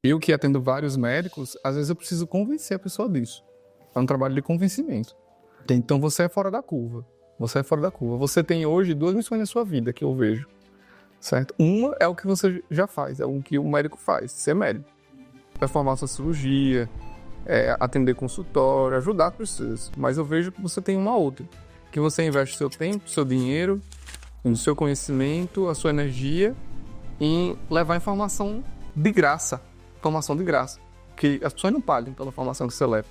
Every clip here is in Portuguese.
Eu que atendo vários médicos, às vezes eu preciso convencer a pessoa disso. É um trabalho de convencimento. Então você é fora da curva. Você é fora da curva. Você tem hoje duas missões na sua vida que eu vejo, certo? Uma é o que você já faz, é o que o médico faz, ser médico. Performar sua cirurgia, atender consultório, ajudar as pessoas. Mas eu vejo que você tem uma outra, que você investe seu tempo, seu dinheiro, o seu conhecimento, a sua energia em levar informação de graça. Informação de graça. Porque as pessoas não pagam pela informação que você leva.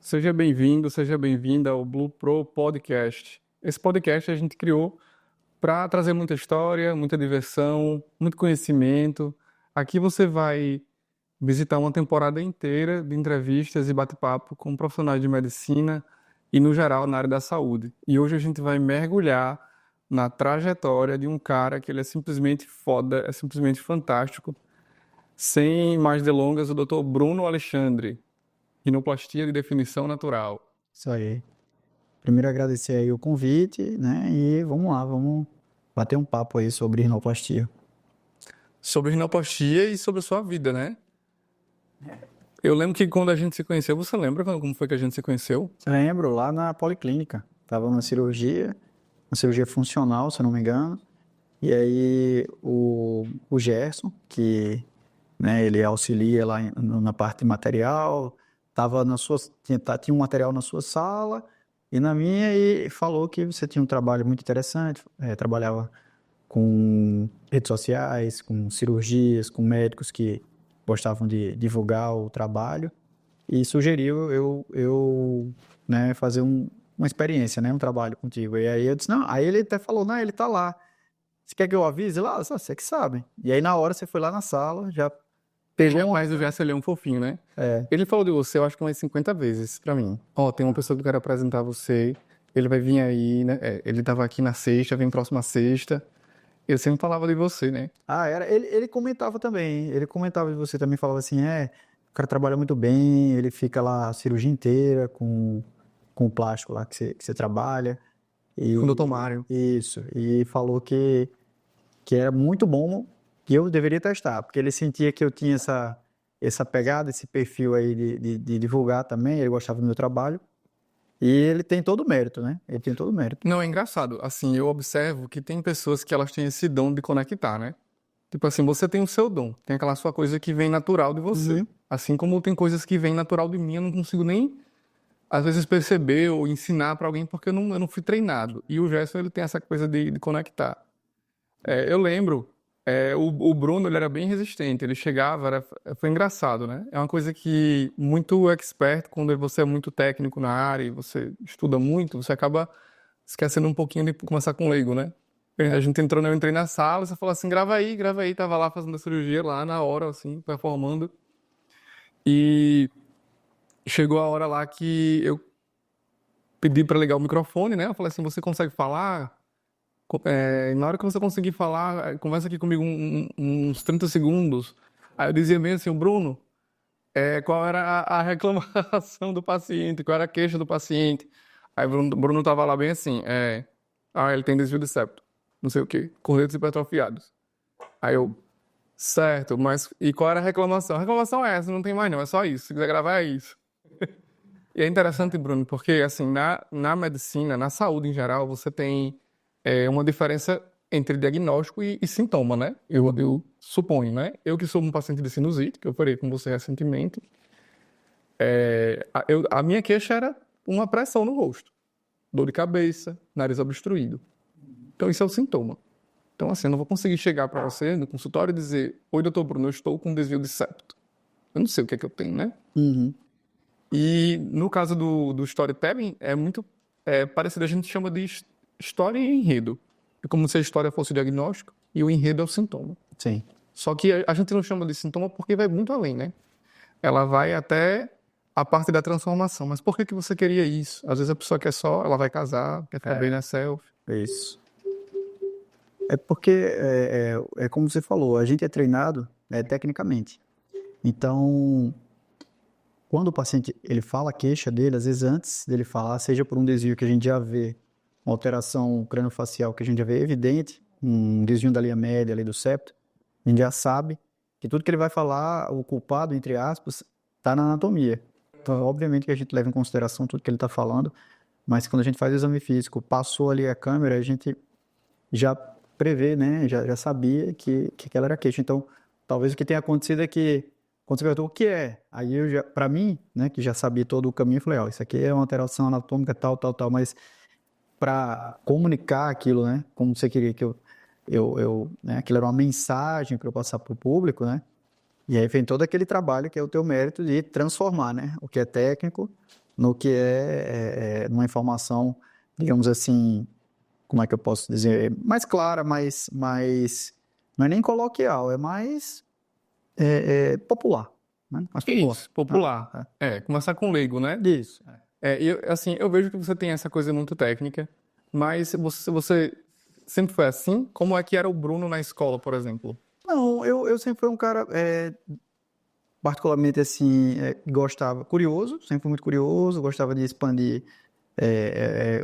Seja bem-vindo, seja bem-vinda ao Blue Pro Podcast. Esse podcast a gente criou para trazer muita história, muita diversão, muito conhecimento. Aqui você vai visitar uma temporada inteira de entrevistas e bate-papo com profissionais de medicina e, no geral, na área da saúde. E hoje a gente vai mergulhar na trajetória de um cara que ele é simplesmente foda, é simplesmente fantástico. Sem mais delongas, o Dr. Bruno Alexandre, rinoplastia de definição natural. Isso aí. Primeiro agradecer aí o convite, né? E vamos lá, vamos bater um papo aí sobre rinoplastia. Sobre rinoplastia e sobre a sua vida, né? Eu lembro que quando a gente se conheceu, você lembra como foi que a gente se conheceu? Lembro, lá na policlínica, tava na cirurgia, uma cirurgia funcional, se eu não me engano. E aí o Gerson, que, né, ele auxilia lá na parte de material, tava tinha um material na sua sala e na minha, e falou que você tinha um trabalho muito interessante, trabalhava com redes sociais, com cirurgias, com médicos que gostavam de divulgar o trabalho e sugeriu né, fazer uma experiência, né, um trabalho contigo. E aí eu disse, não, aí ele até falou, não, ele tá lá. Você quer que eu avise lá? Só você que sabe. E aí na hora você foi lá na sala, já pegou Mas o Gerson, ele é um fofinho, né? É, Ele falou de você, eu acho que umas 50 vezes pra mim. Ó, tem uma pessoa que eu quero apresentar você, ele vai vir aí, né? Ele tava aqui na sexta, vem próxima sexta. Eu sempre falava de você, né? ele comentava também, ele comentava de você também, falava assim, o cara trabalha muito bem, ele fica lá a cirurgia inteira com o plástico lá que você trabalha. Com o Dr. Mário. Isso, e falou que era muito bom, que eu deveria testar, porque ele sentia que eu tinha essa pegada, esse perfil aí de divulgar também, ele gostava do meu trabalho, e ele tem todo o mérito, né? Ele tem todo o mérito. Não, é engraçado. Assim, eu observo que tem pessoas que elas têm esse dom de conectar, né? Tipo assim, você tem o seu dom, tem aquela sua coisa que vem natural de você. Uhum. Assim como tem coisas que vêm natural de mim, eu não consigo nem, às vezes, perceber ou ensinar pra alguém porque eu não fui treinado. E o Gerson, ele tem essa coisa de conectar. Eu lembro, o Bruno, ele era bem resistente, ele chegava, foi engraçado, né? É uma coisa que muito expert, quando você é muito técnico na área e você estuda muito, você acaba esquecendo um pouquinho de começar com leigo, né? A gente entrou, eu entrei na sala, você falou assim, grava aí, tava lá fazendo a cirurgia lá na hora, assim, performando. E chegou a hora lá que eu pedi pra ligar o microfone, né? Eu falei assim, você consegue falar? Na hora que você conseguir falar, conversa aqui comigo uns 30 segundos. Aí eu dizia mesmo assim, Bruno, qual era a reclamação do paciente, qual era a queixa do paciente. Aí Bruno tava lá bem assim, ele tem desvio de septo, não sei o quê, cornetos hipertrofiados. Aí eu, certo, mas e qual era a reclamação? A reclamação é essa, não tem mais não, é só isso, se quiser gravar é isso. E é interessante, Bruno, porque assim, na medicina, na saúde em geral, você tem uma diferença entre diagnóstico e sintoma, né? Eu suponho, né? Eu que sou um paciente de sinusite, que eu falei com você recentemente, a minha queixa era uma pressão no rosto, dor de cabeça, nariz obstruído. Então isso é o sintoma. Então assim, eu não vou conseguir chegar para você no consultório e dizer, oi, doutor Bruno, eu estou com desvio de septo. Eu não sei o que é que eu tenho, né? Uhum. E no caso do storytelling, é muito parecido, a gente chama de história e enredo. É como se a história fosse o diagnóstico e o enredo é o sintoma. Sim. Só que a gente não chama de sintoma porque vai muito além, né? Ela vai até a parte da transformação. Mas por que você queria isso? Às vezes a pessoa quer só, ela vai casar, quer ficar bem na selfie. Isso. É porque, é como você falou, a gente é treinado, né, tecnicamente. Então, quando o paciente ele fala a queixa dele, às vezes antes dele falar, seja por um desvio que a gente já vê, uma alteração craniofacial que a gente já vê evidente, um desvio da linha média ali do septo, a gente já sabe que tudo que ele vai falar, o culpado, entre aspas, está na anatomia. Então, obviamente que a gente leva em consideração tudo que ele está falando, mas quando a gente faz o exame físico, passou ali a câmera, a gente já prevê, né? Já sabia que aquela era a queixa. Então, talvez o que tenha acontecido é que, quando você perguntou o que é, aí eu já, para mim, né, que já sabia todo o caminho, eu falei, ó, isso aqui é uma alteração anatômica, tal, mas para comunicar aquilo, né, como você queria que né, aquilo era uma mensagem para eu passar para o público, né, e aí vem todo aquele trabalho que é o teu mérito de transformar, né, o que é técnico no que é numa informação, digamos assim, como é que eu posso dizer, mais clara, mais não é nem coloquial, é mais popular, né, mais popular. Isso, popular. Conversar com leigo, né? Isso. Assim, eu vejo que você tem essa coisa muito técnica, mas você sempre foi assim? Como é que era o Bruno na escola, por exemplo? Não, eu sempre fui um cara particularmente assim, gostava, curioso, sempre fui muito curioso, gostava de expandir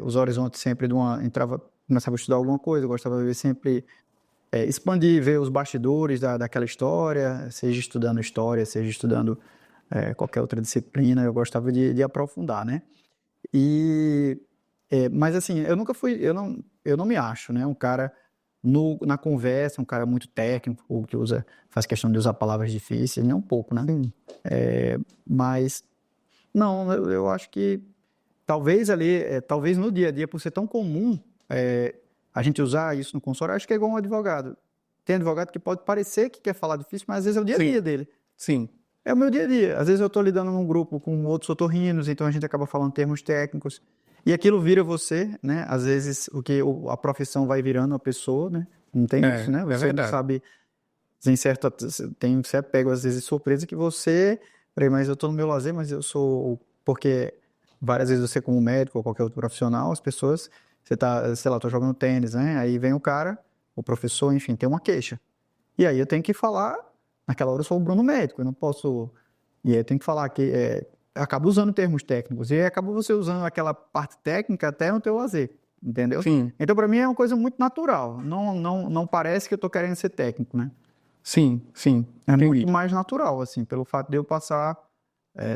os horizontes sempre começava a estudar alguma coisa, gostava de ver sempre expandir, ver os bastidores daquela história, seja estudando história, seja estudando qualquer outra disciplina, eu gostava de aprofundar, né? E, mas assim, eu nunca fui, eu não me acho, né? Um cara na conversa, um cara muito técnico, ou que faz questão de usar palavras difíceis, nem um pouco, né? Sim. Mas não, eu acho que talvez ali, talvez no dia a dia, por ser tão comum a gente usar isso no consultório, acho que é igual um advogado. Tem advogado que pode parecer que quer falar difícil, mas às vezes é o dia a dia Sim, dele. sim, É o meu dia a dia. Às vezes eu estou lidando num grupo com outros otorrinos, então a gente acaba falando termos técnicos. E aquilo vira você, né? Às vezes a profissão vai virando a pessoa, né? Não tem isso, né? é Você não verdade. sabe, você é pego às vezes surpresa que você, peraí, mas eu estou no meu lazer, mas eu sou, porque várias vezes você como médico ou qualquer outro profissional, as pessoas, você tá, sei lá, tô jogando tênis, né? Aí vem o cara, o professor, enfim, tem uma queixa. E aí eu tenho que falar, naquela hora eu sou o Bruno médico, eu não posso. E aí eu tenho que falar que acaba usando termos técnicos. E aí acaba você usando aquela parte técnica até no teu lazer, entendeu? Sim, Então, para mim é uma coisa muito natural. Não parece que eu tô querendo ser técnico, né? sim, É muito entendi. mais natural, assim, pelo fato de eu passar,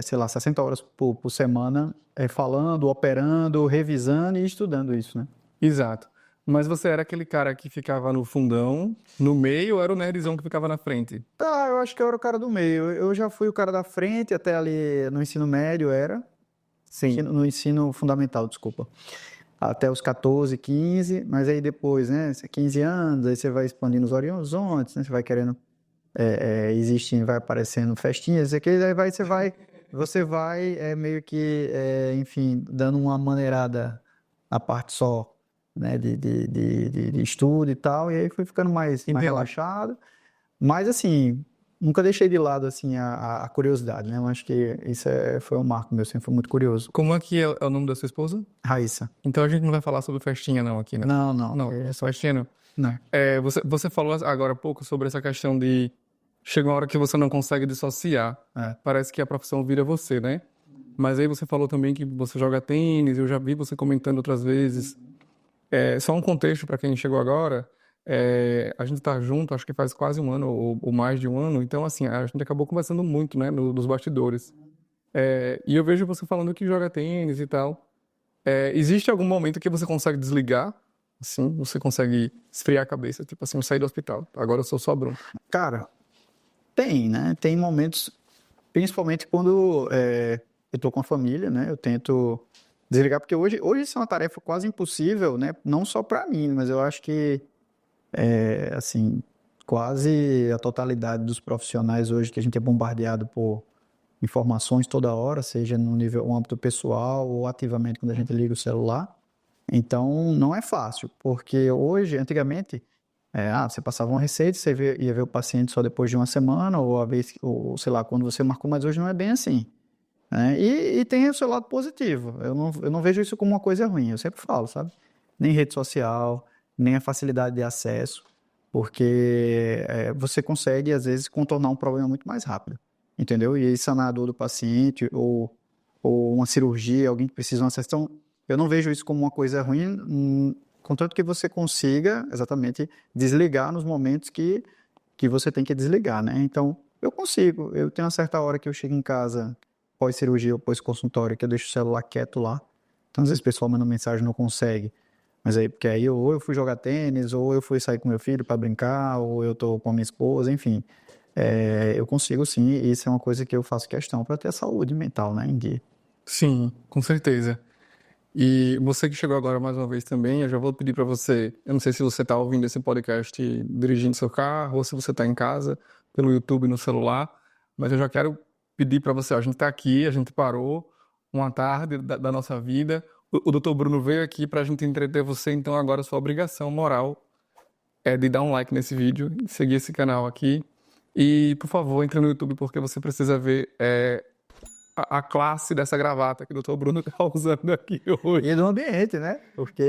sei lá, 60 horas por semana falando, operando, revisando e estudando isso, né? Exato. Mas você era aquele cara que ficava no fundão, no meio, ou era o nerdzão que ficava na frente? Tá, eu acho que eu era o cara do meio. Eu já fui o cara da frente, até ali no ensino médio era. Sim, No ensino fundamental, desculpa. Até os 14, 15, mas aí depois, né? 15 anos, aí você vai expandindo os horizontes, né? Você vai querendo, existindo, vai aparecendo festinhas, isso aqui, aí você vai meio que, enfim, dando uma maneirada à parte só, né? De estudo e tal, e aí fui ficando mais entendo. relaxado. Mas, assim, nunca deixei de lado, assim, a curiosidade, né? Eu acho que isso foi um marco meu, sempre fui muito curioso. Como é que é o nome da sua esposa? Raíssa. Então a gente não vai falar sobre festinha não aqui, né? Não, não. Não, É só. festinha não. Não. Você falou agora há pouco sobre essa questão de chega uma hora que você não consegue dissociar. É. Parece que a profissão vira você, né? Mas aí você falou também que você joga tênis, eu já vi você comentando outras vezes. Só um contexto para quem chegou agora. A gente tá junto, acho que faz quase um ano ou mais de um ano, então assim, a gente acabou conversando muito, né, nos bastidores. E eu vejo você falando que joga tênis e tal. Existe algum momento que você consegue desligar? Assim, você consegue esfriar a cabeça, tipo assim, eu saí do hospital, agora eu sou só Bruno. Cara, tem, né? Tem momentos, principalmente quando eu tô com a família, né? Eu tento desligar, porque hoje isso é uma tarefa quase impossível, né? Não só para mim, mas eu acho que, assim, quase a totalidade dos profissionais hoje que a gente é bombardeado por informações toda hora, seja no âmbito pessoal ou ativamente quando a gente liga o celular. Então, não é fácil, porque hoje, antigamente, você passava uma receita, você ia ver o paciente só depois de uma semana, ou a vez, ou sei lá, quando você marcou, mas hoje não é bem assim, né? E tem o seu lado positivo. Eu não vejo isso como uma coisa ruim, eu sempre falo, sabe? Nem rede social, nem a facilidade de acesso, porque você consegue, às vezes, contornar um problema muito mais rápido. entendeu? E aí sanar a dor do paciente, ou uma cirurgia, alguém que precisa de uma sessão. Eu não vejo isso como uma coisa ruim, contanto que você consiga exatamente desligar nos momentos que você tem que desligar, né? Então, eu consigo. Eu tenho uma certa hora que eu chego em casa, pós-cirurgia ou pós-consultório, que eu deixo o celular quieto lá. Então, às vezes o pessoal manda mensagem e não consegue. Mas aí, porque aí ou eu fui jogar tênis, ou eu fui sair com meu filho para brincar, ou eu tô com a minha esposa, enfim. Eu consigo sim, e isso é uma coisa que eu faço questão para ter a saúde mental, né, em dia. Sim, com certeza. E você que chegou agora mais uma vez também, eu já vou pedir para você, eu não sei se você está ouvindo esse podcast dirigindo seu carro ou se você está em casa, pelo YouTube no celular, mas eu já quero pedir para você, ó, a gente está aqui, a gente parou uma tarde da nossa vida, o Dr. Bruno veio aqui para a gente entreter você, então agora sua obrigação moral é de dar um like nesse vídeo, seguir esse canal aqui e, por favor, entre no YouTube porque você precisa ver a classe dessa gravata que o Dr. Bruno está usando aqui hoje. E do ambiente, né? Porque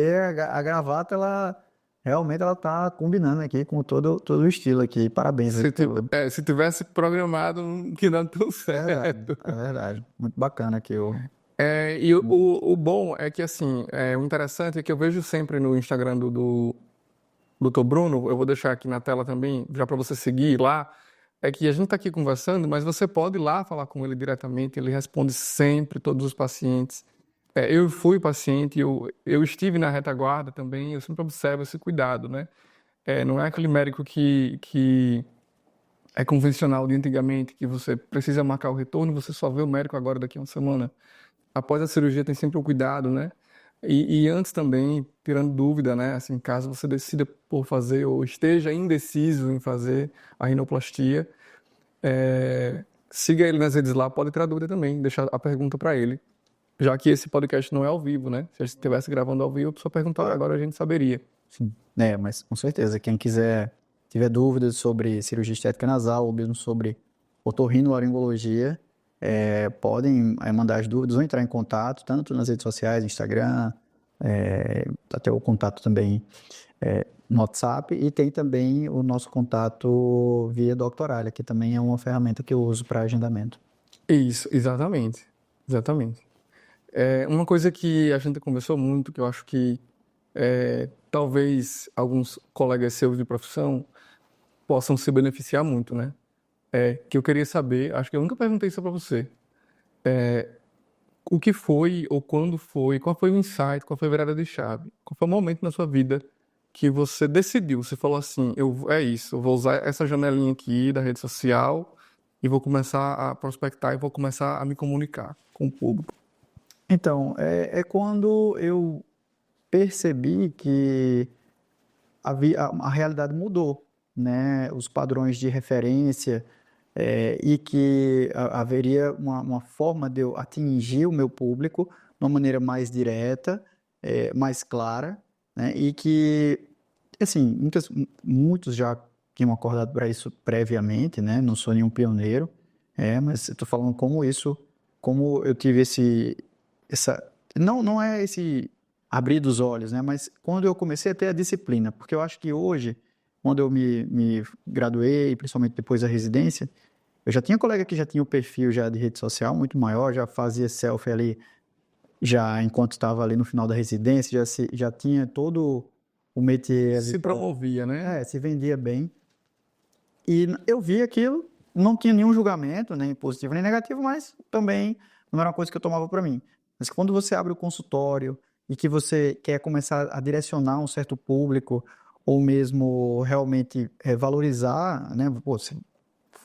a gravata, ela realmente ela tá combinando aqui com todo o estilo aqui. Parabéns, Vitor. Se tivesse programado, que não deu É verdade, certo. é verdade. Muito bacana aqui. E o bom é que, assim, o interessante é que eu vejo sempre no Instagram do Dr. Bruno, eu vou deixar aqui na tela também, já para você seguir lá, é que a gente está aqui conversando, mas você pode ir lá falar com ele diretamente, ele responde sempre todos os pacientes. Eu fui paciente, eu estive na retaguarda também, eu sempre observo esse cuidado, né? Não é aquele médico que é convencional de antigamente, que você precisa marcar o retorno, você só vê o médico agora daqui a uma semana. Após a cirurgia tem sempre o cuidado, né? E antes também, tirando dúvida, né? Assim, caso você decida por fazer ou esteja indeciso em fazer a rinoplastia, siga ele nas redes lá, pode tirar dúvida também, deixar a pergunta para ele. Já que esse podcast não é ao vivo, né? Se a gente estivesse gravando ao vivo, a pessoa perguntar agora a gente saberia. Sim. Mas com certeza, quem tiver dúvidas sobre cirurgia estética nasal ou mesmo sobre otorrinolaringologia, podem mandar as dúvidas ou entrar em contato, tanto nas redes sociais, Instagram, até o contato também no WhatsApp, e tem também o nosso contato via Doctoralia, que também é uma ferramenta que eu uso para agendamento. Isso, exatamente. Exatamente. Uma coisa que a gente conversou muito, que eu acho que talvez alguns colegas seus de profissão possam se beneficiar muito, né? Que eu queria saber, acho que eu nunca perguntei isso para você. O que foi ou quando foi, qual foi o insight, qual foi a virada de chave? Qual foi o momento na sua vida que você decidiu, você falou assim, é isso, eu vou usar essa janelinha aqui da rede social e vou começar a prospectar e vou começar a me comunicar com o público. Então, é quando eu percebi que a realidade mudou, né? Os padrões de referência, e que haveria uma forma de eu atingir o meu público de uma maneira mais direta, mais clara, né? E que, assim, muitos já tinham acordado para isso previamente, né? Não sou nenhum pioneiro, mas eu estou falando como eu tive não é esse abrir dos olhos, né? Mas quando eu comecei a ter a disciplina, porque eu acho que hoje, quando eu me graduei, principalmente depois da residência, eu já tinha colega que já tinha o perfil já de rede social muito maior, já fazia selfie ali, já enquanto estava ali no final da residência, já tinha todo o métier ali. Se promovia, né? Se vendia bem. E eu vi aquilo, não tinha nenhum julgamento, nem positivo nem negativo, mas também não era uma coisa que eu tomava para mim. Mas quando você abre o consultório e que você quer começar a direcionar um certo público, ou mesmo realmente valorizar, né? Pô,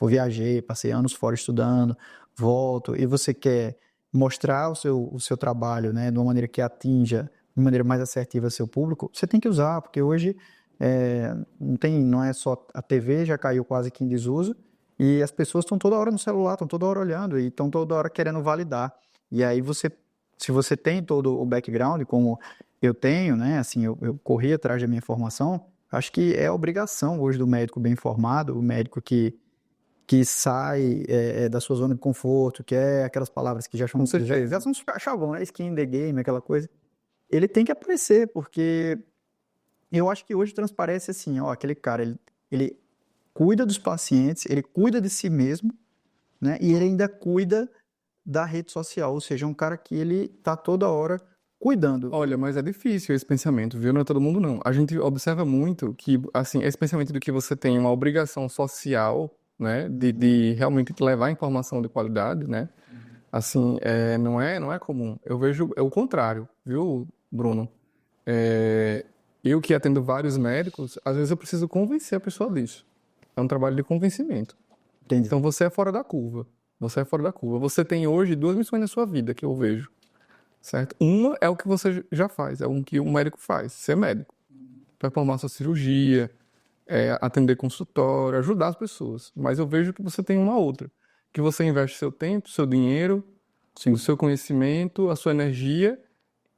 viajei, passei anos fora estudando, volto, e você quer mostrar o seu trabalho, né, de uma maneira que atinja de maneira mais assertiva seu público, você tem que usar, porque hoje não é só a TV, já caiu quase que em desuso, e as pessoas estão toda hora no celular, estão toda hora olhando, e estão toda hora querendo validar. E aí se você tem todo o background, como eu tenho, né, assim, eu corri atrás da minha formação, acho que é obrigação hoje do médico bem informado, o médico que sai da sua zona de conforto, que é aquelas palavras que já são chavão, né? Skin in the game, aquela coisa. Ele tem que aparecer, porque eu acho que hoje transparece assim, ó, aquele cara, ele cuida dos pacientes, ele cuida de si mesmo, né? E ele ainda cuida da rede social, ou seja, é um cara que ele tá toda hora cuidando. Olha, mas é difícil esse pensamento, viu? Não é todo mundo, não. A gente observa muito que, assim, esse pensamento de que você tem uma obrigação social, né, de realmente levar informação de qualidade, né? Assim, não é comum. Eu vejo é o contrário, viu, Bruno? Eu que atendo vários médicos, às vezes eu preciso convencer a pessoa disso. É um trabalho de convencimento. Entende? Então você é fora da curva. Você é fora da curva. Você tem hoje duas missões na sua vida que eu vejo, certo? Uma é o que você já faz, é o que um médico faz, ser médico. Performar sua cirurgia, atender consultório, ajudar as pessoas. Mas eu vejo que você tem uma outra, que você investe seu tempo, seu dinheiro, o Sim. seu conhecimento, a sua energia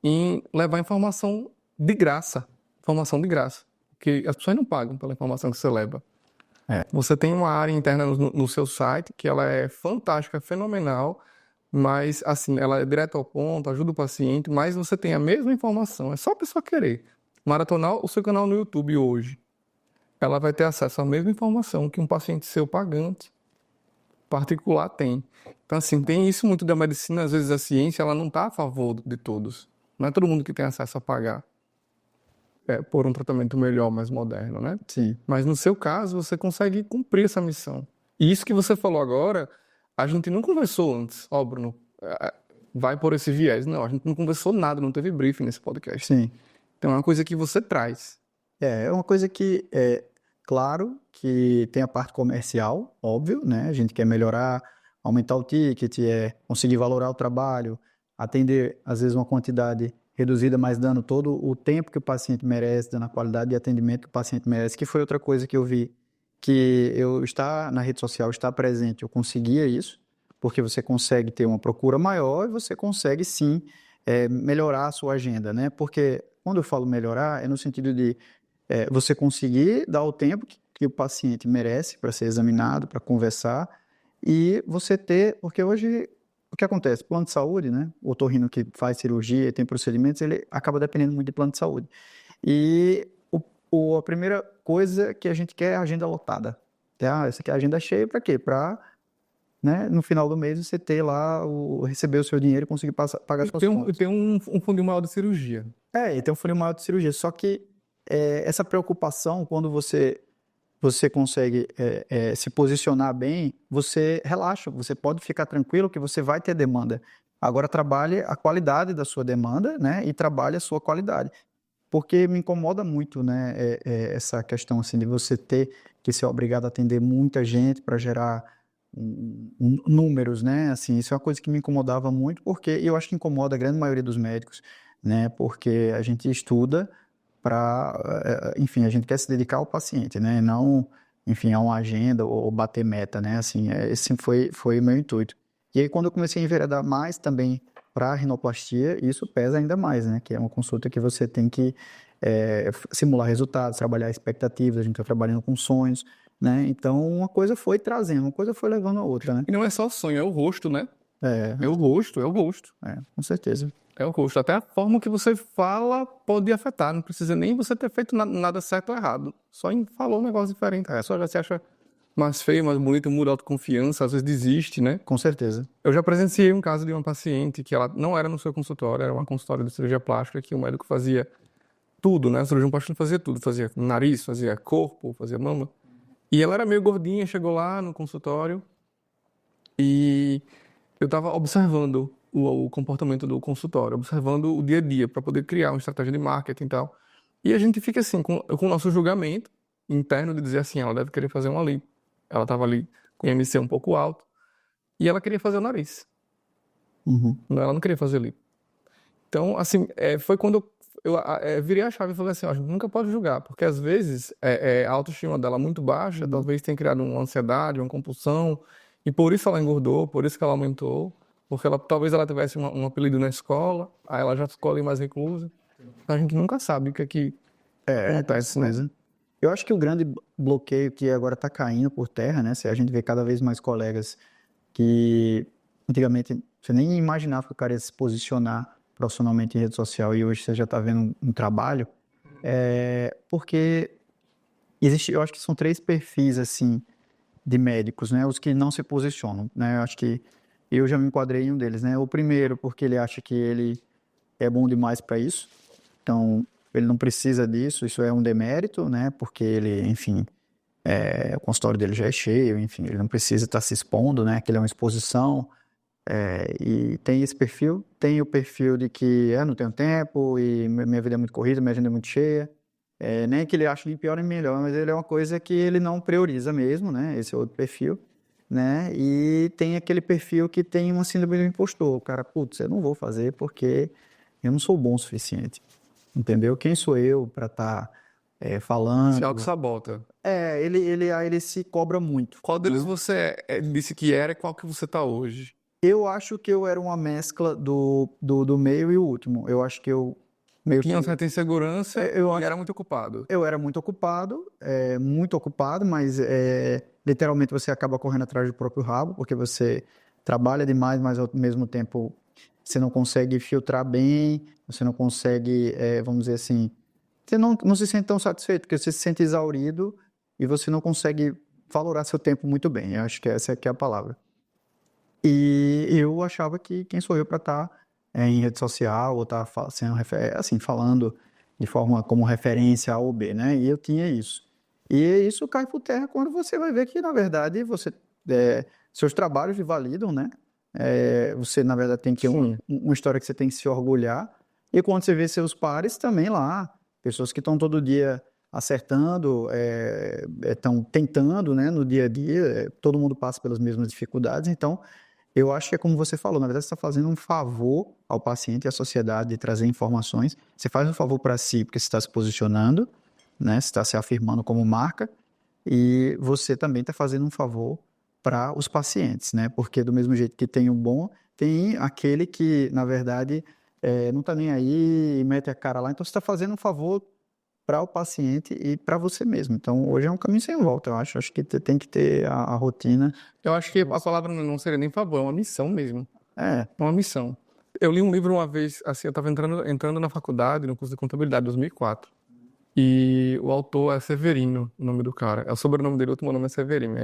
em levar informação de graça. Informação de graça. Porque as pessoas não pagam pela informação que você leva. É. Você tem uma área interna no seu site que ela é fantástica, fenomenal, mas assim, ela é direto ao ponto, ajuda o paciente, mas você tem a mesma informação. É só a pessoa querer. Maratonar o seu canal no YouTube hoje. Ela vai ter acesso à mesma informação que um paciente seu pagante particular tem. Então, assim, tem isso muito da medicina, às vezes a ciência, ela não está a favor de todos. Não é todo mundo que tem acesso a pagar por um tratamento melhor, mais moderno, né? Sim. Mas no seu caso, você consegue cumprir essa missão. E isso que você falou agora, a gente não conversou antes. Ó, Bruno, vai por esse viés. Não, a gente não conversou nada, não teve briefing nesse podcast. Sim. Então é uma coisa que você traz. É uma coisa que é claro que tem a parte comercial, óbvio, né? A gente quer melhorar, aumentar o ticket, conseguir valorar o trabalho, atender às vezes uma quantidade reduzida, mas dando todo o tempo que o paciente merece, dando a qualidade de atendimento que o paciente merece, que foi outra coisa que eu vi que eu estar na rede social, estar presente, eu conseguia isso, porque você consegue ter uma procura maior e você consegue sim melhorar a sua agenda, né? Porque quando eu falo melhorar, é no sentido de você conseguir dar o tempo que o paciente merece para ser examinado, para conversar, e você ter, porque hoje o que acontece? Plano de saúde, né? O otorrino que faz cirurgia, tem procedimentos, ele acaba dependendo muito de plano de saúde. E a primeira coisa que a gente quer é a agenda lotada. Essa aqui é a agenda cheia para quê? Para, né, no final do mês você ter lá, receber o seu dinheiro e conseguir pagar suas contas. Tem um fundo maior de cirurgia. E tem um funil maior de cirurgia. Só que essa preocupação, quando você consegue se posicionar bem, você relaxa, você pode ficar tranquilo que você vai ter demanda. Agora trabalhe a qualidade da sua demanda, né, e trabalhe a sua qualidade. Porque me incomoda muito, né, essa questão assim, de você ter que ser obrigado a atender muita gente para gerar números, né, assim, isso é uma coisa que me incomodava muito, porque eu acho que incomoda a grande maioria dos médicos, né, porque a gente estuda para, enfim, a gente quer se dedicar ao paciente, né? Não, enfim, a uma agenda ou bater meta, né? Assim, esse foi o meu intuito. E aí, quando eu comecei a enveredar mais também para a rinoplastia, isso pesa ainda mais, né? Que é uma consulta que você tem que simular resultados, trabalhar expectativas, a gente está trabalhando com sonhos, né? Então, uma coisa foi trazendo, uma coisa foi levando a outra, né? E não é só sonho, é o rosto, né? É o rosto, é o rosto. Com certeza. É o rosto. Até a forma que você fala pode afetar. Não precisa nem você ter feito nada certo ou errado. Só falou um negócio diferente. A pessoa já se acha mais feio, mais bonito, muda a autoconfiança, às vezes desiste, né? Com certeza. Eu já presenciei um caso de uma paciente que ela não era no seu consultório, era uma consultório de cirurgia plástica, que o médico fazia tudo, né? O cirurgião plástico fazia tudo. Fazia nariz, fazia corpo, fazia mama. E ela era meio gordinha, chegou lá no consultório e eu tava observando o comportamento do consultório, observando o dia a dia para poder criar uma estratégia de marketing e tal. E a gente fica assim, com o nosso julgamento interno de dizer assim, ela deve querer fazer uma lipo. Ela estava ali com o IMC um pouco alto e ela queria fazer o nariz. Uhum. Ela não queria fazer lipo. Então, assim, foi quando eu virei a chave e falei assim, ó, a gente nunca pode julgar, porque às vezes a autoestima dela muito baixa, talvez tenha criado uma ansiedade, uma compulsão, e por isso ela engordou, por isso que ela aumentou, porque talvez ela tivesse um apelido na escola, aí ela já ficou ali mais reclusa. Então a gente nunca sabe o que é que acontece, né? Eu acho que o grande bloqueio que agora está caindo por terra, né? A gente vê cada vez mais colegas que antigamente você nem imaginava que o cara ia se posicionar profissionalmente em rede social e hoje você já está vendo um trabalho, porque existe, eu acho que são 3 perfis assim de médicos, né? Os que não se posicionam, né? Eu acho que eu já me enquadrei em um deles, né? O primeiro, porque ele acha que ele é bom demais para isso, então ele não precisa disso, isso é um demérito, né? Porque ele, enfim, o consultório dele já é cheio, enfim, ele não precisa estar se expondo, né? Que ele é uma exposição. E tem esse perfil, tem o perfil de que não tenho tempo e minha vida é muito corrida, minha agenda é muito cheia. Nem que ele ache nem pior nem melhor, mas ele é uma coisa que ele não prioriza mesmo, né? Esse é outro perfil, né? E tem aquele perfil que tem uma síndrome do impostor. O cara, putz, eu não vou fazer porque eu não sou bom o suficiente, entendeu? Quem sou eu para estar Se falando? auto-sabota. Ele se cobra muito, Qual deles né? você disse que era e qual que você tá hoje? Eu acho que eu era uma mescla do meio e o último. Eu acho que eu meio Tinha uma que certa insegurança eu e acho era muito ocupado. eu era muito ocupado, mas literalmente você acaba correndo atrás do próprio rabo, porque você trabalha demais, mas ao mesmo tempo você não consegue filtrar bem, você não consegue, vamos dizer assim, você não se sente tão satisfeito, porque você se sente exaurido e você não consegue valorar seu tempo muito bem. Eu acho que essa aqui é a palavra. E eu achava que quem sou eu para estar em rede social ou estar sendo assim, falando de forma como referência A ou B, né? E eu tinha isso. E isso cai por terra quando você vai ver que, na verdade, seus trabalhos te validam, né? Você, na verdade, tem que ter Sim. uma história que você tem que se orgulhar. E quando você vê seus pares também lá, pessoas que estão todo dia acertando, estão tentando, né, no dia a dia, todo mundo passa pelas mesmas dificuldades, então eu acho que é como você falou, na verdade você está fazendo um favor ao paciente e à sociedade de trazer informações. Você faz um favor para si porque você está se posicionando, né? Você está se afirmando como marca e você também está fazendo um favor para os pacientes, né? Porque do mesmo jeito que tem o bom, tem aquele que, na verdade, não está nem aí e mete a cara lá. Então você está fazendo um favor para o paciente e para você mesmo. Então hoje é um caminho sem volta, eu acho. Acho que tem que ter a rotina. Eu acho que a palavra não seria nem favor, é uma missão mesmo. É, É uma missão. Eu li um livro uma vez, assim, eu estava entrando na faculdade, no curso de contabilidade, 2004. E o autor é Severino, o nome do cara. É o sobrenome dele, o último nome é Severino.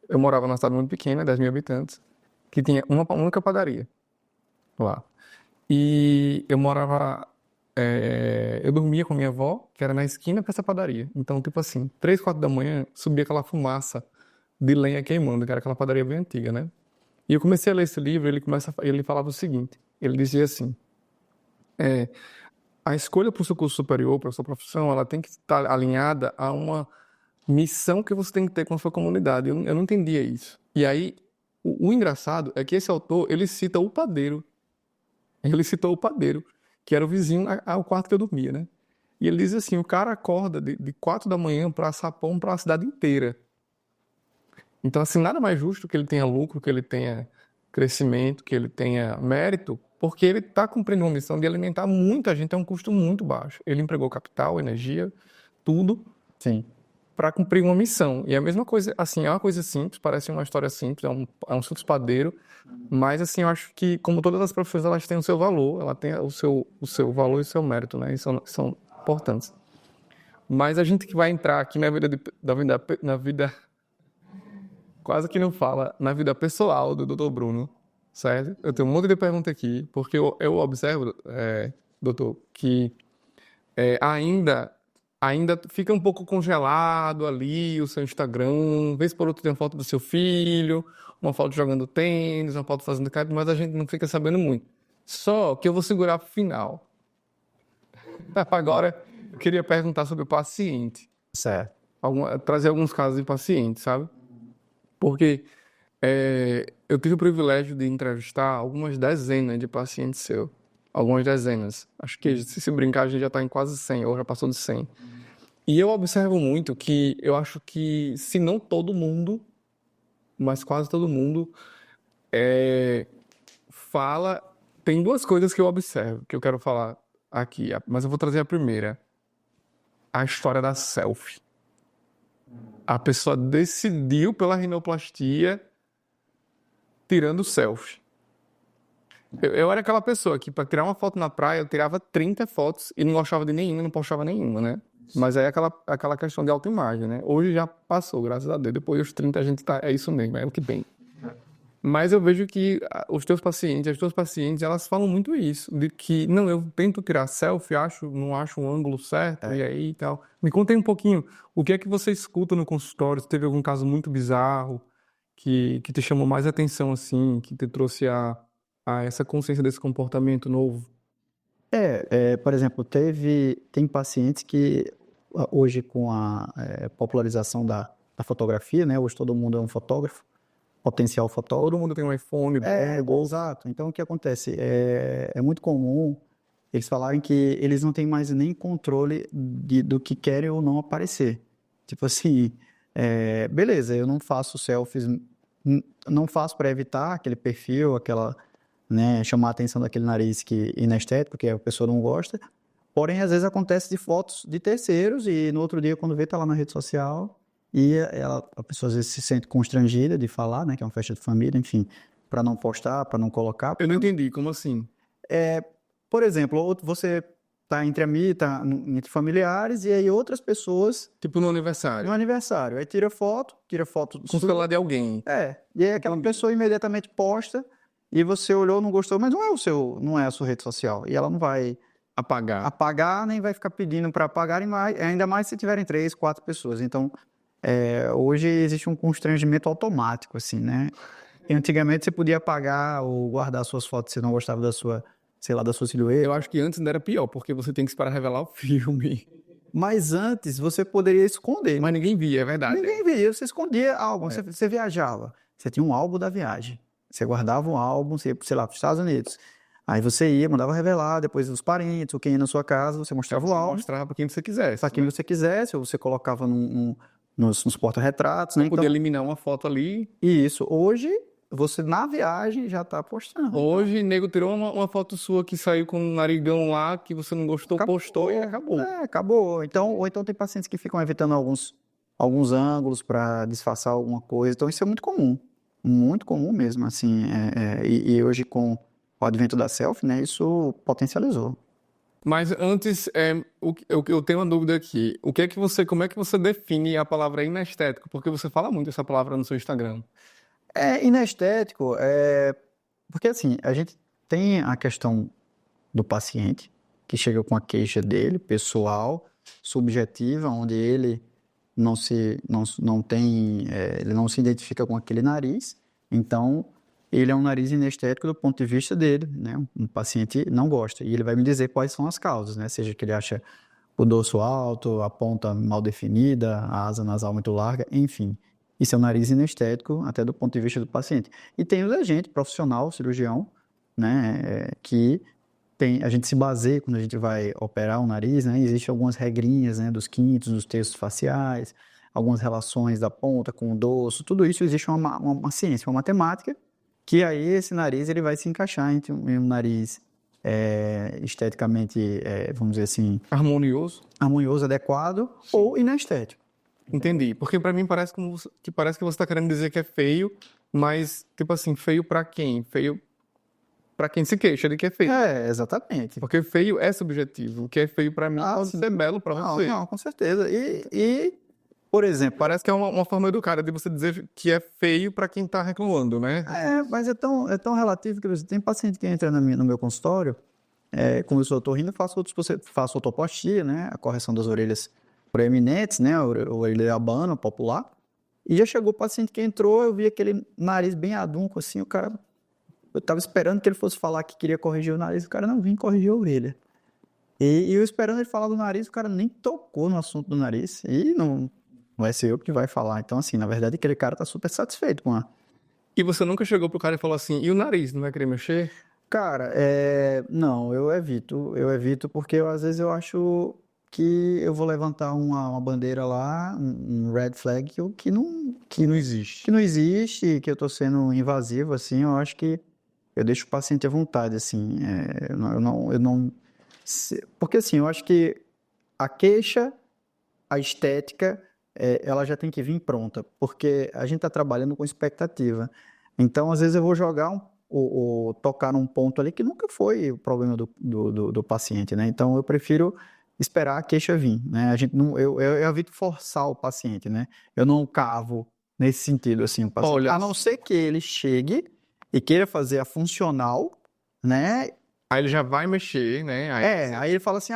Eu morava numa cidade muito pequena, 10 mil habitantes, que tinha uma única padaria lá. E eu morava. Eu dormia com minha avó, que era na esquina dessa padaria. Então, tipo assim, 3, 4 da manhã, subia aquela fumaça de lenha queimando, que era aquela padaria bem antiga, né? E eu comecei a ler esse livro, ele falava o seguinte: ele dizia assim, a escolha para o seu curso superior, para a sua profissão, ela tem que estar alinhada a uma missão que você tem que ter com a sua comunidade. Eu não entendia isso. E aí, o engraçado é que esse autor, ele cita o padeiro. Ele citou o padeiro, que era o vizinho ao quarto que eu dormia, né? E ele diz assim, o cara acorda de 4 da manhã para assar pão para a cidade inteira. Então, assim, nada mais justo que ele tenha lucro, que ele tenha crescimento, que ele tenha mérito, porque ele está cumprindo uma missão de alimentar muita gente a um custo muito baixo. Ele empregou capital, energia, tudo sim. para cumprir uma missão. E a mesma coisa, assim, é uma coisa simples, parece uma história simples, é um simples padeiro, mas, assim, eu acho que, como todas as profissões, elas têm o seu valor, ela tem o seu valor e o seu mérito, né? E são importantes. Mas a gente que vai entrar aqui na vida quase que não fala na vida pessoal do Dr. Bruno, certo? Eu tenho um monte de pergunta aqui, porque eu observo, doutor, que ainda fica um pouco congelado ali o seu Instagram, vez por outra tem uma foto do seu filho, uma foto jogando tênis, uma foto fazendo cardio, mas a gente não fica sabendo muito. Só que eu vou segurar pro final. Agora, eu queria perguntar sobre o paciente, Certo. trazer alguns casos de paciente, sabe? Porque eu tive o privilégio de entrevistar algumas dezenas de pacientes seus. Algumas dezenas. Acho que se brincar, a gente já está em quase 100, ou já passou de 100. E eu observo muito que eu acho que, se não todo mundo, mas quase todo mundo, fala. Tem duas coisas que eu observo, que eu quero falar aqui, mas eu vou trazer a primeira. A história da selfie. A pessoa decidiu pela rinoplastia tirando selfie. Eu era aquela pessoa que, para tirar uma foto na praia, eu tirava 30 fotos e não gostava de nenhuma, não postava nenhuma, né? Mas aí é aquela questão de autoimagem, né? Hoje já passou, graças a Deus. Depois dos 30 a gente tá... É isso mesmo, é o que tem. Mas eu vejo que os teus pacientes, as tuas pacientes, elas falam muito isso, de que, não, eu tento tirar selfie, não acho um ângulo certo, e aí e tal. Me conta aí um pouquinho, o que é que você escuta no consultório? Se teve algum caso muito bizarro que te chamou mais atenção, assim, que te trouxe a essa consciência desse comportamento novo? Por exemplo, tem pacientes que hoje com a popularização da fotografia, né? Hoje todo mundo é um fotógrafo, potencial fotógrafo. Todo mundo tem um iPhone, Google. Exato. Então, o que acontece? É muito comum eles falarem que eles não têm mais nem controle do que querem ou não aparecer. Tipo assim, beleza, eu não faço selfies, não faço para evitar aquele perfil, né, chamar a atenção daquele nariz que inestético, que a pessoa não gosta. Porém, às vezes acontece de fotos de terceiros e no outro dia, quando vê, tá lá na rede social e a pessoa às vezes se sente constrangida de falar, né, que é uma festa de família, enfim, para não postar, para não colocar. Eu não entendi, como assim? Por exemplo, você tá entre familiares e aí outras pessoas Tipo no no aniversário, aniversário, aí tira foto com o celular de alguém. e aí aquela pessoa imediatamente posta e você olhou, não gostou, mas não é a sua rede social e ela não vai Apagar. apagar, nem vai ficar pedindo para apagarem mais, ainda mais se tiverem 3, 4 pessoas. Então, hoje existe um constrangimento automático, assim, né? E antigamente você podia apagar ou guardar suas fotos se não gostava sei lá, da sua silhueta. Eu acho que antes ainda era pior, porque você tem que esperar revelar o filme. Mas antes você poderia esconder. Mas ninguém via, é verdade. Ninguém via, você escondia álbum, você viajava. Você tinha um álbum da viagem. Você guardava um álbum, você ia, sei lá, para os Estados Unidos. Aí você ia, mandava revelar, depois os parentes, ou quem ia na sua casa, você mostrava o álbum. Mostrava pra quem você quisesse. Para quem você quisesse, ou você colocava nos porta-retratos, né? Podia eliminar uma foto ali. E isso. Hoje, você na viagem já está postando. Hoje, nego tirou uma foto sua que saiu com um narigão lá, que você não gostou, postou e acabou. Acabou. Então, ou então tem pacientes que ficam evitando alguns ângulos para disfarçar alguma coisa. Então, isso é muito comum mesmo, assim. E hoje com o advento da selfie, né, isso potencializou. Mas antes, eu tenho uma dúvida aqui. Como é que você define a palavra inestético? Porque você fala muito essa palavra no seu Instagram. Inestético, porque assim, a gente tem a questão do paciente que chega com a queixa dele, pessoal, subjetiva, onde ele não tem, ele não se identifica com aquele nariz, então ele é um nariz inestético do ponto de vista dele, né? Um paciente não gosta, e ele vai me dizer quais são as causas, né? Seja que ele acha o dorso alto, a ponta mal definida, a asa nasal muito larga, enfim. Isso é um nariz inestético, até do ponto de vista do paciente. E tem o agente profissional, cirurgião, né? A gente se baseia quando a gente vai operar o nariz, né? Existem algumas regrinhas, né? Dos quintos, dos terços faciais, algumas relações da ponta com o dorso, tudo isso existe uma ciência, uma matemática, que aí esse nariz ele vai se encaixar entre um nariz esteticamente, vamos dizer assim, harmonioso, adequado, ou inestético. Entendi. Porque pra mim parece que você tá querendo dizer que é feio, mas, tipo assim, feio pra quem? Feio pra quem se queixa de que é feio. Exatamente. Porque feio é subjetivo. O que é feio pra mim pode ser belo pra você. Não, com certeza. Por exemplo, Parece que é uma forma educada de você dizer que é feio pra quem tá reclamando, né? mas é tão relativo que tem paciente que entra no meu consultório, como eu sou otorrino, faço ortoplastia, né? A correção das orelhas proeminentes, né? A orelha abana, popular. E já chegou o paciente que entrou, eu vi aquele nariz bem adunco, assim, eu tava esperando que ele fosse falar que queria corrigir o nariz, o cara não vinha corrigir a orelha. E eu esperando ele falar do nariz, o cara nem tocou no assunto do nariz. E não vai ser eu que vai falar. Então, assim, na verdade, aquele cara tá super satisfeito com a... E você nunca chegou pro cara e falou assim, e o nariz, não vai querer mexer? Cara, não, eu evito porque às vezes eu acho que eu vou levantar uma bandeira lá, um red flag que não existe. Que não existe, que eu tô sendo invasivo, assim, eu acho que eu deixo o paciente à vontade, assim, eu não porque assim, eu acho que a queixa, a estética, ela já tem que vir pronta, porque a gente está trabalhando com expectativa. Então, às vezes eu vou jogar ou tocar num ponto ali que nunca foi o problema do paciente, né? Então, eu prefiro esperar a queixa vir, né? A gente não, eu evito forçar o paciente, né? Eu não cavo nesse sentido, assim, o paciente. Olha, A não ser que ele chegue e queira fazer a funcional, né? aí ele já vai mexer, né? Aí ele fala assim,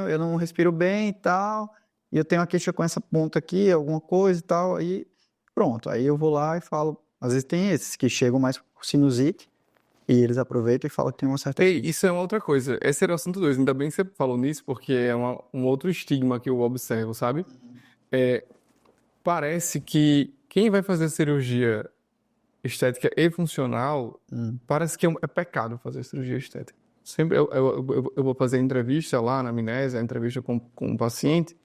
eu não respiro bem e tal, e eu tenho uma queixa com essa ponta aqui, alguma coisa e tal, aí pronto. Aí eu vou lá e falo, às vezes tem esses que chegam mais com sinusite, e eles aproveitam e falam que tem uma certa... Ei, isso é uma outra coisa. Esse era o assunto 2. Ainda bem que você falou nisso, porque é um outro estigma que eu observo, sabe? É, parece que quem vai fazer cirurgia estética e funcional, parece que é pecado fazer cirurgia estética. Sempre eu vou fazer entrevista lá na Amnésia, entrevista com o paciente,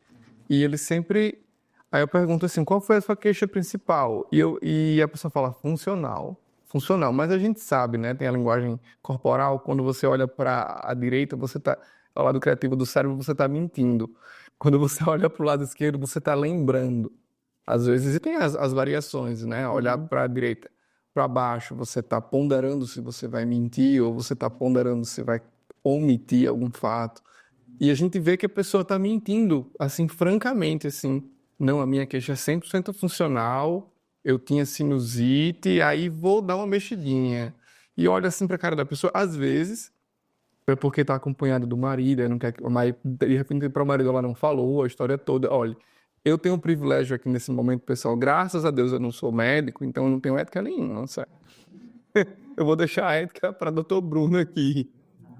e ele sempre. Aí eu pergunto assim: qual foi a sua queixa principal? E a pessoa fala funcional. Funcional, mas a gente sabe, né? Tem a linguagem corporal, quando você olha para a direita, você tá. Ao lado criativo do cérebro, você está mentindo. Quando você olha para o lado esquerdo, você está lembrando. Às vezes, e tem as variações, né? Olhar para a direita, para baixo, você está ponderando se você vai mentir ou você está ponderando se vai omitir algum fato. E a gente vê que a pessoa está mentindo, assim, francamente, assim. Não, a minha queixa é 100% funcional, eu tinha sinusite, aí vou dar uma mexidinha. E olha assim para a cara da pessoa, às vezes, é porque está acompanhado do marido, aí não quer, mas de repente para o marido ela não falou a história toda. Olha, eu tenho um privilégio aqui nesse momento, pessoal, graças a Deus eu não sou médico, então eu não tenho ética nenhuma, sabe? Eu vou deixar a ética para Dr. Bruno aqui.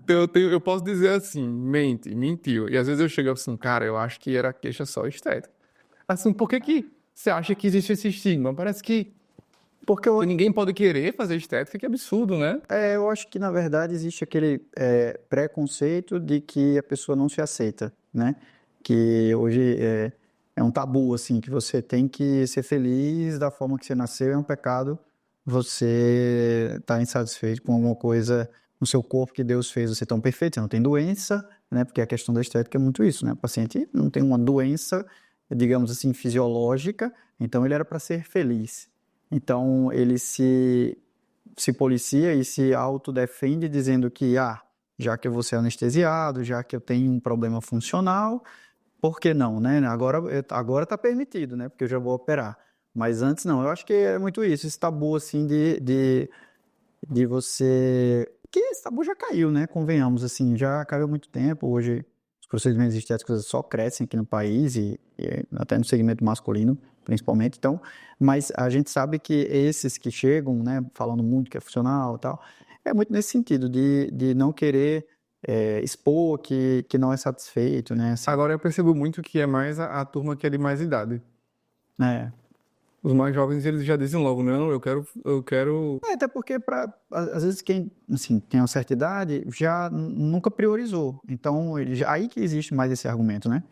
Então eu posso dizer assim, mentiu. E às vezes eu chego assim, cara, eu acho que era queixa só estética. Assim, por que que você acha que existe esse estigma? Parece que Porque ninguém pode querer fazer estética, que absurdo, né? eu acho que, na verdade, existe aquele preconceito de que a pessoa não se aceita, né? Que hoje é um tabu, assim, que você tem que ser feliz da forma que você nasceu, é um pecado você estar insatisfeito com alguma coisa no seu corpo que Deus fez você tão perfeito, você não tem doença, né? Porque a questão da estética é muito isso, né? O paciente não tem uma doença, digamos assim, fisiológica, então ele era para ser feliz. Então ele se policia e se autodefende dizendo que, já que eu vou ser anestesiado, já que eu tenho um problema funcional, por que não, né? Agora está permitido, né? Porque eu já vou operar. Mas antes não. Eu acho que é muito isso, esse tabu, assim, de você... Que esse tabu já caiu, né? Convenhamos, assim, já caiu há muito tempo. Hoje os procedimentos estéticos só crescem aqui no país e até no segmento masculino, principalmente. Então, mas a gente sabe que esses que chegam, né, falando muito que é funcional e tal, é muito nesse sentido de não querer expor que não é satisfeito, né? Assim, Agora eu percebo muito que é mais a turma que é de mais idade. né? Os mais jovens, eles já dizem logo, não, eu quero... Até porque, às vezes, quem assim, tem uma certa idade já nunca priorizou. Então, aí que existe mais esse argumento, né?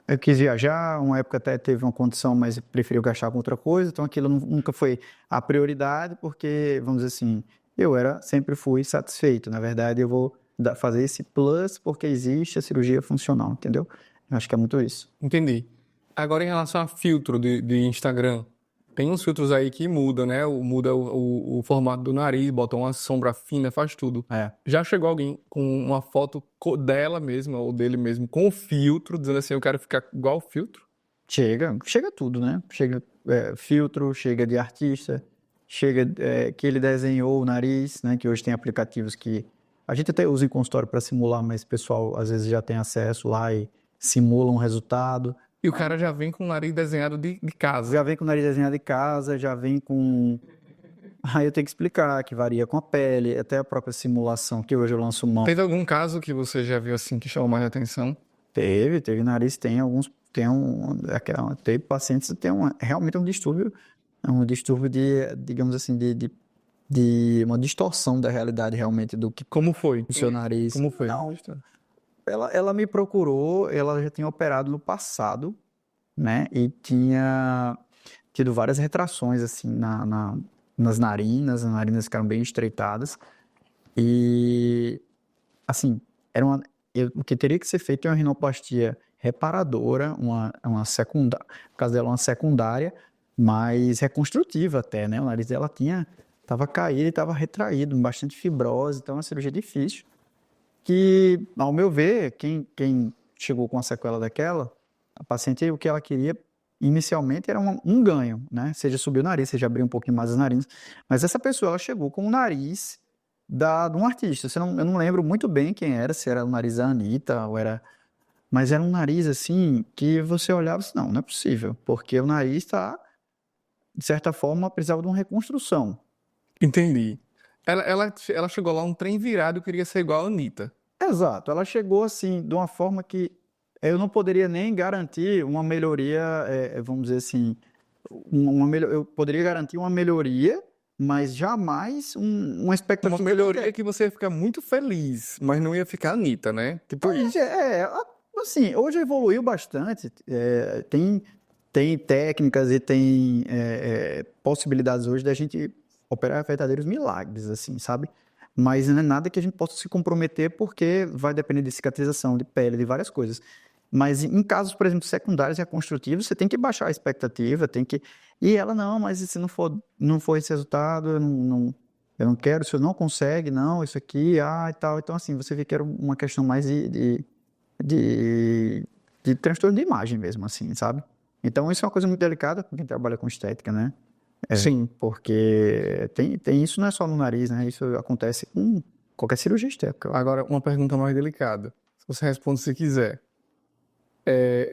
Eu quis viajar, uma época até teve uma condição, mas preferiu gastar com outra coisa. Então, aquilo nunca foi a prioridade, porque, vamos dizer assim, sempre fui satisfeito. Na verdade, eu vou fazer esse plus porque existe a cirurgia funcional, entendeu? Eu acho que é muito isso. Entendi. Agora, em relação a filtro de Instagram, tem uns filtros aí que mudam, né? Muda o formato do nariz, bota uma sombra fina, faz tudo. Já chegou alguém com uma foto dela mesma ou dele mesmo com o filtro, dizendo assim, eu quero ficar igual o filtro? Chega tudo, né? Chega filtro, chega de artista, chega que ele desenhou o nariz, né? Que hoje tem aplicativos que a gente até usa em consultório para simular, mas o pessoal às vezes já tem acesso lá e simula um resultado. E o cara já vem com o nariz desenhado de casa. Já vem com o nariz desenhado de casa, já vem com... Aí eu tenho que explicar que varia com a pele, até a própria simulação, que hoje eu lanço mão. Teve algum caso que você já viu assim que chamou mais atenção? Teve nariz, tem pacientes que tem realmente um distúrbio de, digamos assim, de uma distorção da realidade realmente do que Como foi? o seu nariz. Como foi? Não, ela me procurou, ela já tinha operado no passado, né? E tinha tido várias retrações, assim, nas narinas, as narinas ficaram bem estreitadas. E, assim, o que teria que ser feito é uma rinoplastia reparadora, uma secundária, no caso dela, uma secundária, mas reconstrutiva até, né? O nariz dela estava caído e estava retraído, bastante fibrose, então é uma cirurgia difícil. que, ao meu ver, quem chegou com a sequela daquela, a paciente, o que ela queria inicialmente era um ganho, né? Seja subir o nariz, seja abrir um pouquinho mais as narinas. Mas essa pessoa, ela chegou com o nariz de um artista. Eu não lembro muito bem quem era, se era o nariz da Anitta ou era... Mas era um nariz, assim, que você olhava e disse, não, não é possível, porque o nariz está, de certa forma, precisava de uma reconstrução. Entendi. Ela chegou lá um trem virado e queria ser igual a Anitta. Exato, ela chegou assim, de uma forma que eu não poderia nem garantir uma melhoria, vamos dizer assim, eu poderia garantir uma melhoria, mas jamais uma Uma expectativa. melhoria que você ia ficar muito feliz, mas não ia ficar Anitta, né? Tipo Pois isso. assim, hoje evoluiu bastante, tem técnicas e tem possibilidades hoje da gente operar verdadeiros milagres, assim, sabe? Mas não é nada que a gente possa se comprometer porque vai depender de cicatrização, de pele, de várias coisas. Mas em casos, por exemplo, secundários e reconstrutivos, você tem que baixar a expectativa, tem que... E ela, não, mas se não for esse resultado, eu não quero, se eu não consegue, não, isso aqui, e tal. Então, assim, você vê que era uma questão mais de, de transtorno de imagem mesmo, assim, sabe? Então, isso é uma coisa muito delicada para quem trabalha com estética, né? Sim. Porque tem isso não é só no nariz, né? Isso acontece com qualquer cirurgia estética. Agora, uma pergunta mais delicada. Você responde se quiser.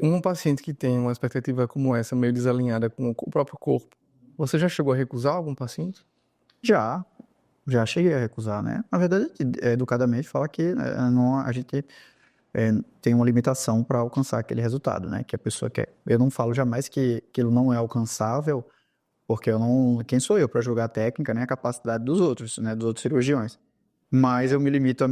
Um paciente que tem uma expectativa como essa, meio desalinhada com o próprio corpo, você já chegou a recusar algum paciente? Já, já cheguei a recusar, né? Na verdade, educadamente fala que não, a gente tem uma limitação para alcançar aquele resultado, né? Que a pessoa quer. Eu não falo jamais que aquilo não é alcançável, porque eu não, quem sou eu para julgar a técnica, né? A capacidade dos outros, né? Dos outros cirurgiões. Mas eu me limito ao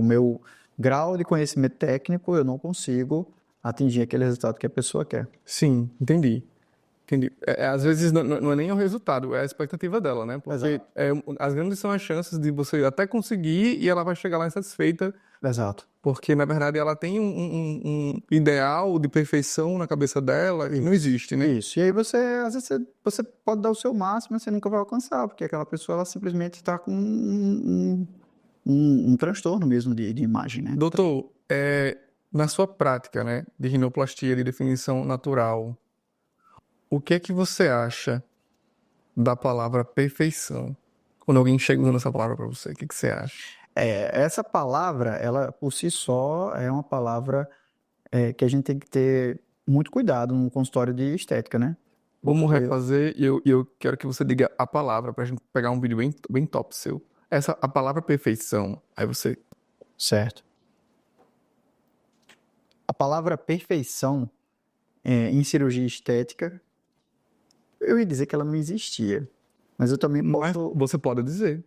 meu grau de conhecimento técnico, eu não consigo atingir aquele resultado que a pessoa quer. Sim, entendi. Entendi. Às vezes não é nem o resultado, é a expectativa dela, né? Porque Exato. as grandes são as chances de você até conseguir e ela vai chegar lá insatisfeita, Exato. porque na verdade ela tem um ideal de perfeição na cabeça dela e não existe, né? Isso. E aí às vezes você pode dar o seu máximo, mas você nunca vai alcançar, porque aquela pessoa ela simplesmente está com um transtorno mesmo de imagem, né? Doutor, na sua prática, né, de rinoplastia de definição natural, o que é que você acha da palavra perfeição? Quando alguém chega usando essa palavra para você, o que que você acha? Essa palavra, ela por si só é uma palavra que a gente tem que ter muito cuidado no consultório de estética, né? Vamos Porque, refazer e eu quero que você diga a palavra pra gente pegar um vídeo bem, bem top seu. A palavra perfeição, aí você... certo. A palavra perfeição em cirurgia estética, eu ia dizer que ela não existia, mas eu também Mas posso... você pode dizer.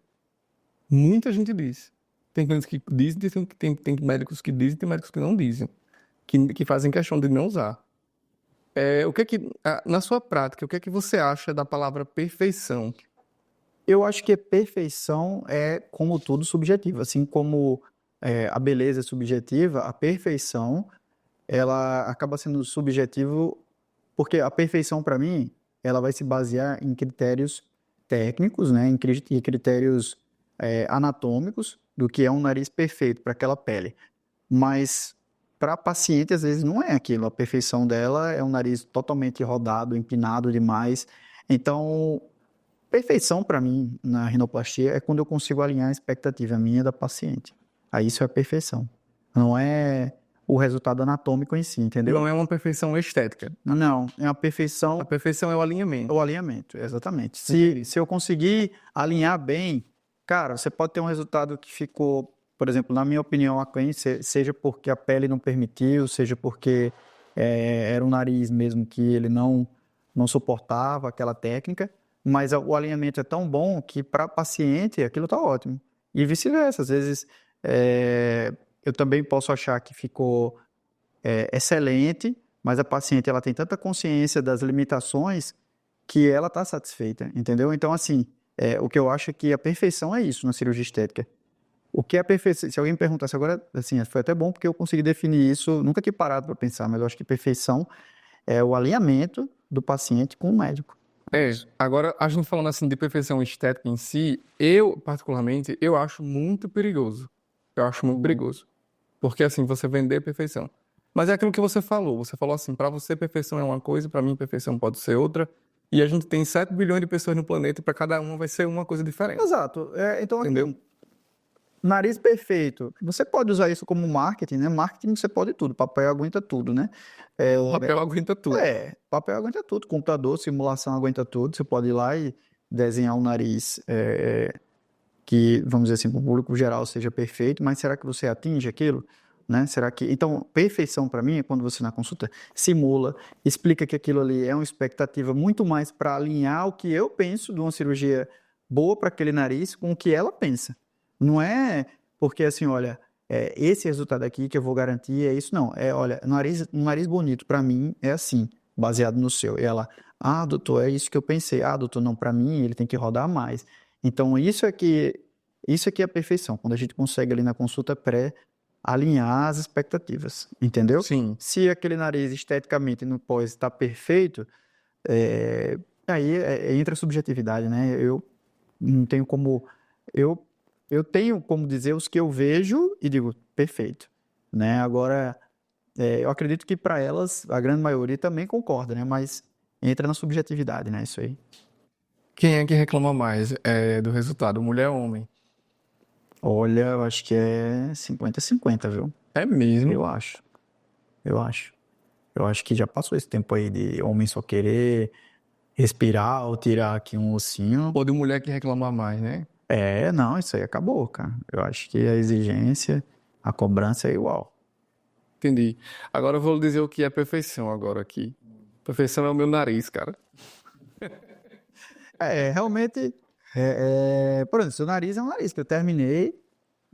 Muita gente diz. Tem clientes que dizem, tem médicos que dizem, tem médicos que não dizem. Que fazem questão de não usar. Na sua prática, o que é que você acha da palavra perfeição? Eu acho que a perfeição é, como tudo, subjetivo. Assim como a beleza é subjetiva, a perfeição, ela acaba sendo subjetivo, porque a perfeição, para mim, ela vai se basear em critérios técnicos, né, em critérios anatômicos, do que é um nariz perfeito para aquela pele. Mas para a paciente, às vezes, não é aquilo. A perfeição dela é um nariz totalmente rodado, empinado demais. Então, perfeição para mim na rinoplastia é quando eu consigo alinhar a expectativa minha e da paciente. Aí isso é perfeição. Não é o resultado anatômico em si, entendeu? Não é uma perfeição estética. Não, é uma A perfeição perfeição é o alinhamento. o alinhamento, exatamente. Se eu conseguir alinhar bem, cara, você pode ter um resultado que ficou, por exemplo, na minha opinião, aquém, seja porque a pele não permitiu, seja porque era um nariz mesmo que ele não suportava aquela técnica, mas o alinhamento é tão bom que para paciente aquilo está ótimo. E vice-versa, às vezes eu também posso achar que ficou excelente, mas a paciente ela tem tanta consciência das limitações que ela está satisfeita, entendeu? Então, assim, o que eu acho é que a perfeição é isso na cirurgia estética. O que é a perfeição? Se alguém me perguntasse agora, assim, foi até bom porque eu consegui definir isso, nunca tinha parado para pensar, mas eu acho que perfeição é o alinhamento do paciente com o médico. Agora, a gente falando assim de perfeição estética em si, eu, particularmente, eu acho muito perigoso. Eu acho muito perigoso. Porque, assim, você vender perfeição. Mas é aquilo que você falou. Você falou assim, pra você perfeição é uma coisa, pra mim perfeição pode ser outra. E a gente tem 7 bilhões de pessoas no planeta e pra cada uma vai ser uma coisa diferente. Exato. Então, Entendeu? aqui, nariz perfeito. Você pode usar isso como marketing, né? Marketing você pode tudo. Papel aguenta tudo, né? O papel aguenta tudo. Papel aguenta tudo. Computador, simulação aguenta tudo. Você pode ir lá e desenhar um nariz que, vamos dizer assim, para o público geral seja perfeito, mas será que você atinge aquilo? Né? Será que... Então, perfeição para mim é quando você na consulta simula, explica que aquilo ali é uma expectativa muito mais para alinhar o que eu penso de uma cirurgia boa para aquele nariz com o que ela pensa. Não é porque assim, olha, esse resultado aqui que eu vou garantir é isso, não. Olha, um nariz bonito para mim é assim, baseado no seu. E ela, doutor, é isso que eu pensei. Doutor, não, para mim ele tem que rodar mais. Então, isso aqui é a perfeição, quando a gente consegue ali na consulta pré alinhar as expectativas, entendeu? Sim. Se aquele nariz esteticamente no pós está perfeito, aí entra a subjetividade, né? Eu não tenho como... Eu tenho como dizer os que eu vejo e digo, perfeito, né? Agora, eu acredito que para elas, a grande maioria também concorda, né? Mas entra na subjetividade, né? Isso aí. Quem é que reclama mais do resultado, mulher ou homem? Olha, eu acho que é 50-50, viu? É mesmo? Eu acho. Eu acho. Eu acho que já passou esse tempo aí de homem só querer respirar ou tirar aqui um ossinho. Ou de mulher que reclama mais, né? Não, isso aí acabou, cara. Eu acho que a exigência, a cobrança é igual. Entendi. Agora eu vou dizer o que é perfeição agora aqui. Perfeição é o meu nariz, cara. Realmente, por exemplo, seu nariz é um nariz que eu terminei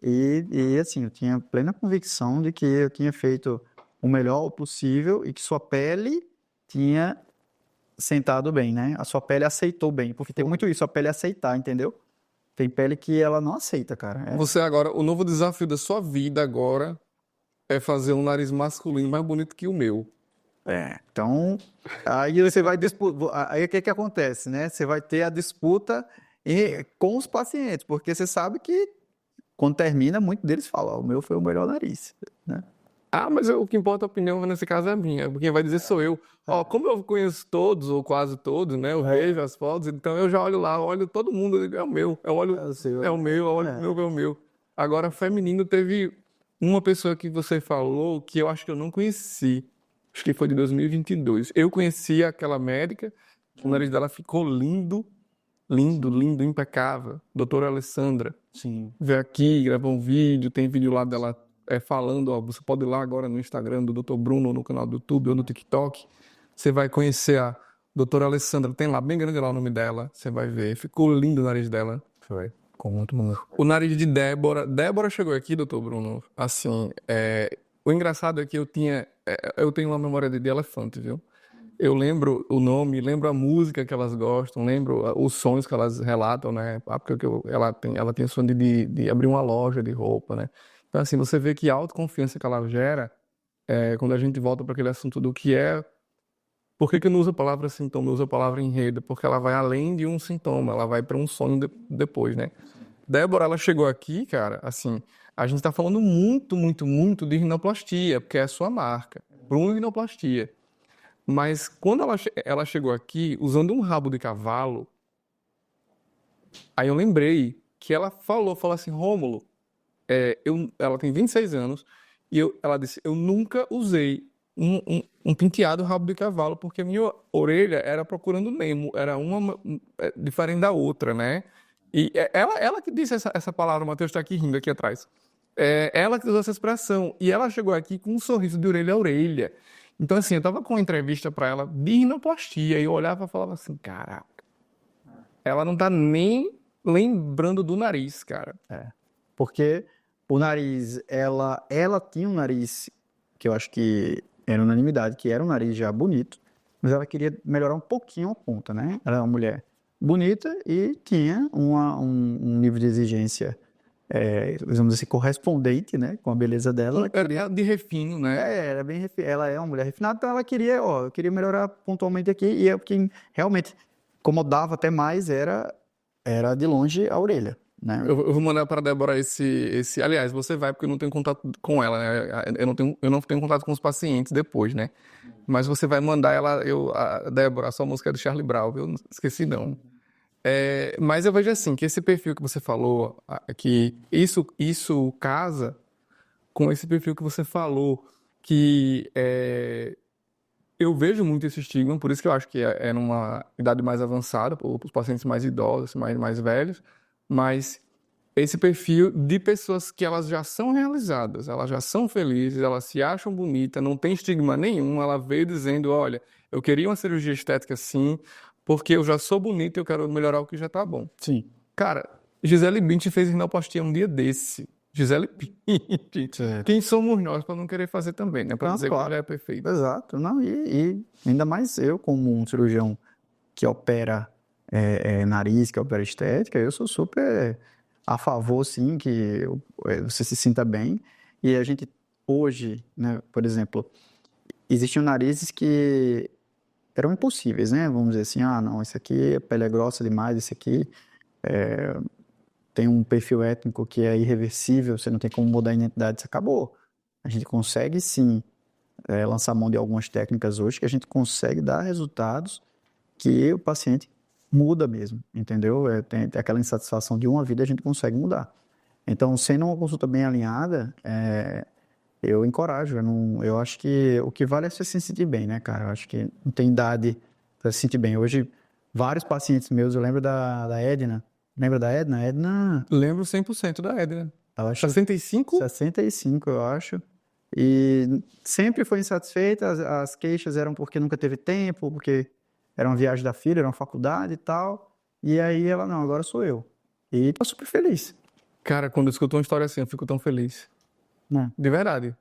e assim, eu tinha plena convicção de que eu tinha feito o melhor possível e que sua pele tinha sentado bem, né? A sua pele aceitou bem, porque tem muito isso, a pele aceitar, entendeu? Tem pele que ela não aceita, cara. Você agora, o novo desafio da sua vida agora é fazer um nariz masculino mais bonito que o meu. Então, aí você vai disputar. Aí o que que acontece, né? Você vai ter a disputa com os pacientes, porque você sabe que quando termina, muitos deles falam: o meu foi o melhor nariz, né? Mas o que importa a opinião nesse caso é a minha. Quem vai dizer sou eu. Como eu conheço todos, ou quase todos, né? Eu vejo as fotos, então eu já olho lá, olho todo mundo, eu digo, é o meu. Eu olho, o seu. é o meu, eu olho o meu, é o meu. Agora, feminino, teve uma pessoa que você falou que eu acho que eu não conheci. Acho que foi de 2022. Eu conheci aquela médica, o nariz dela ficou lindo, lindo, lindo, impecável. Doutora Alessandra. Sim. Veio aqui, gravou um vídeo, tem vídeo lá dela falando, você pode ir lá agora no Instagram do Dr. Bruno, no canal do YouTube ou no TikTok. Você vai conhecer a doutora Alessandra, tem lá, bem grande lá o nome dela, você vai ver. Ficou lindo o nariz dela. Foi. Com muito bom. O nariz de Débora. Débora chegou aqui, doutor Bruno. Assim, o engraçado é que eu tenho uma memória de elefante, viu? Eu lembro o nome, lembro a música que elas gostam, lembro os sonhos que elas relatam, né? Porque ela tem o sonho de abrir uma loja de roupa, né? Então, assim, você vê que a autoconfiança que ela gera, quando a gente volta para aquele assunto do que é. Por que não usa a palavra sintoma, usa a palavra enredo? Porque ela vai além de um sintoma, ela vai para um sonho depois, né? Débora, ela chegou aqui, cara, assim, a gente tá falando muito, muito, muito de rinoplastia, porque é a sua marca, Bruno Rinoplastia. Mas quando ela chegou aqui usando um rabo de cavalo, aí eu lembrei que ela falou assim, Rômulo, ela tem 26 anos, e ela disse, eu nunca usei um penteado rabo de cavalo, porque a minha orelha era procurando Nemo, era uma diferente da outra, né? E ela que disse essa palavra, o Matheus está aqui rindo aqui atrás. Ela que usou essa expressão, e ela chegou aqui com um sorriso de orelha a orelha. Então, assim, eu tava com uma entrevista pra ela de rinoplastia e eu olhava e falava assim, caraca, ela não tá nem lembrando do nariz, cara. Porque o nariz, ela tinha um nariz que eu acho que era unanimidade, que era um nariz já bonito, mas ela queria melhorar um pouquinho a ponta, né? Ela é uma mulher bonita e tinha um nível de exigência, vamos dizer assim, correspondente, né, com a beleza dela. Era de refino, né? Era ela é uma mulher refinada, então ela queria, eu queria melhorar pontualmente aqui, e é porque realmente incomodava até mais era de longe a orelha, né? Eu vou mandar para Débora esse. Aliás, você vai porque eu não tenho contato com ela, né? Eu não tenho contato com os pacientes depois, né? Mas você vai mandar ela, a Débora, a sua música é do Charlie Brown, eu não esqueci não. Mas eu vejo assim, que esse perfil que você falou, que isso casa com esse perfil que você falou, que eu vejo muito esse estigma, por isso que eu acho que é numa idade mais avançada, para os pacientes mais idosos, mais velhos, mas esse perfil de pessoas que elas já são realizadas, elas já são felizes, elas se acham bonitas, não tem estigma nenhum, ela veio dizendo, olha, eu queria uma cirurgia estética sim, porque eu já sou bonita e eu quero melhorar o que já tá bom. Sim. Cara, Gisele Bündchen fez rinoplastia um dia desse. Gisele Bündchen. Certo. Quem somos nós para não querer fazer também, né? Para Não, dizer que claro. ela é perfeita. Exato. Não, e ainda mais eu, como um cirurgião que opera nariz, que opera estética, eu sou super a favor, sim, que você se sinta bem. E a gente, hoje, né, por exemplo, existiam narizes que eram impossíveis, né? Vamos dizer assim, ah, não, esse aqui, a pele é grossa demais, esse aqui tem um perfil étnico que é irreversível, você não tem como mudar a identidade, isso acabou. A gente consegue, sim, lançar mão de algumas técnicas hoje que a gente consegue dar resultados que o paciente muda mesmo, entendeu? Tem aquela insatisfação de uma vida a gente consegue mudar. Então, sendo uma consulta bem alinhada, eu encorajo. Eu acho que o que vale é você se sentir bem, né, cara? Eu acho que não tem idade para se sentir bem. Hoje, vários pacientes meus, eu lembro da Edna. Lembra da Edna? Edna, Lembro 100% da Edna. eu acho 65? 65, eu acho. E sempre foi insatisfeita, as queixas eram porque nunca teve tempo, porque era uma viagem da filha, era uma faculdade e tal. E aí ela, não, agora sou eu. E tá super feliz, Cara, quando eu escuto uma história assim, eu fico tão feliz. né? De verdade.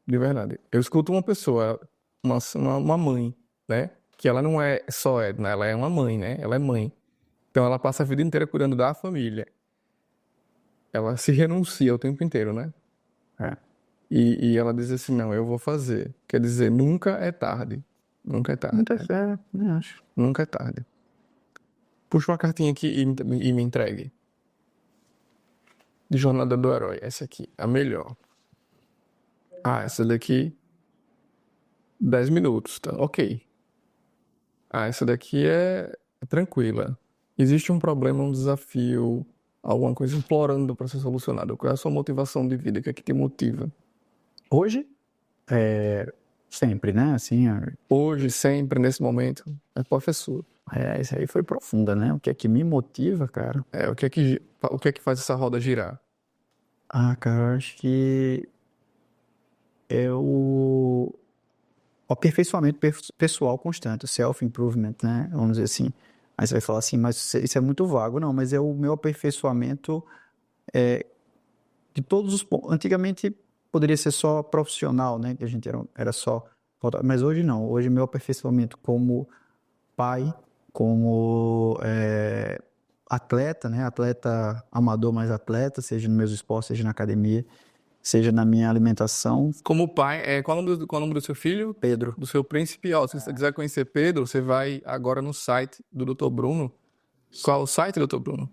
De verdade. Eu escuto uma pessoa, uma mãe, né? Que ela não é só Edna, ela é uma mãe, né? Ela é mãe. Então ela passa a vida inteira cuidando da família. Ela se renuncia o tempo inteiro, né? É. E ela diz assim, não, eu vou fazer. Quer dizer, nunca é tarde. Nunca é tarde. Muita fé, né? Acho. Nunca é tarde. Puxa uma cartinha aqui e me entregue. De Jornada do Herói. Essa aqui, a melhor. Ah, essa daqui, 10 minutos, tá? Ok. Ah, essa daqui é tranquila. Existe um problema, um desafio, alguma coisa implorando para ser solucionado. Qual é a sua motivação de vida? O que é que te motiva? Hoje, sempre, né? Assim, Hoje, sempre, nesse momento, a resposta é sua. isso aí foi profunda, né? O que é que me motiva, cara? O que é que faz essa roda girar? Ah, cara, eu acho que é o aperfeiçoamento pessoal constante, o self-improvement, né? Vamos dizer assim. Aí você vai falar assim, mas isso é muito vago. Não, mas é o meu aperfeiçoamento de todos os pontos. Antigamente poderia ser só profissional, né? Que a gente era só. Mas hoje não. Hoje meu aperfeiçoamento como pai, como atleta, né? Atleta amador, mais atleta, seja nos meus esportes, seja na academia, seja na minha alimentação. Como pai, qual é o nome do seu filho? Pedro, Do seu príncipe. Ó, se você quiser conhecer Pedro, você vai agora no site do Dr. Bruno. Qual é o site, Dr. Bruno?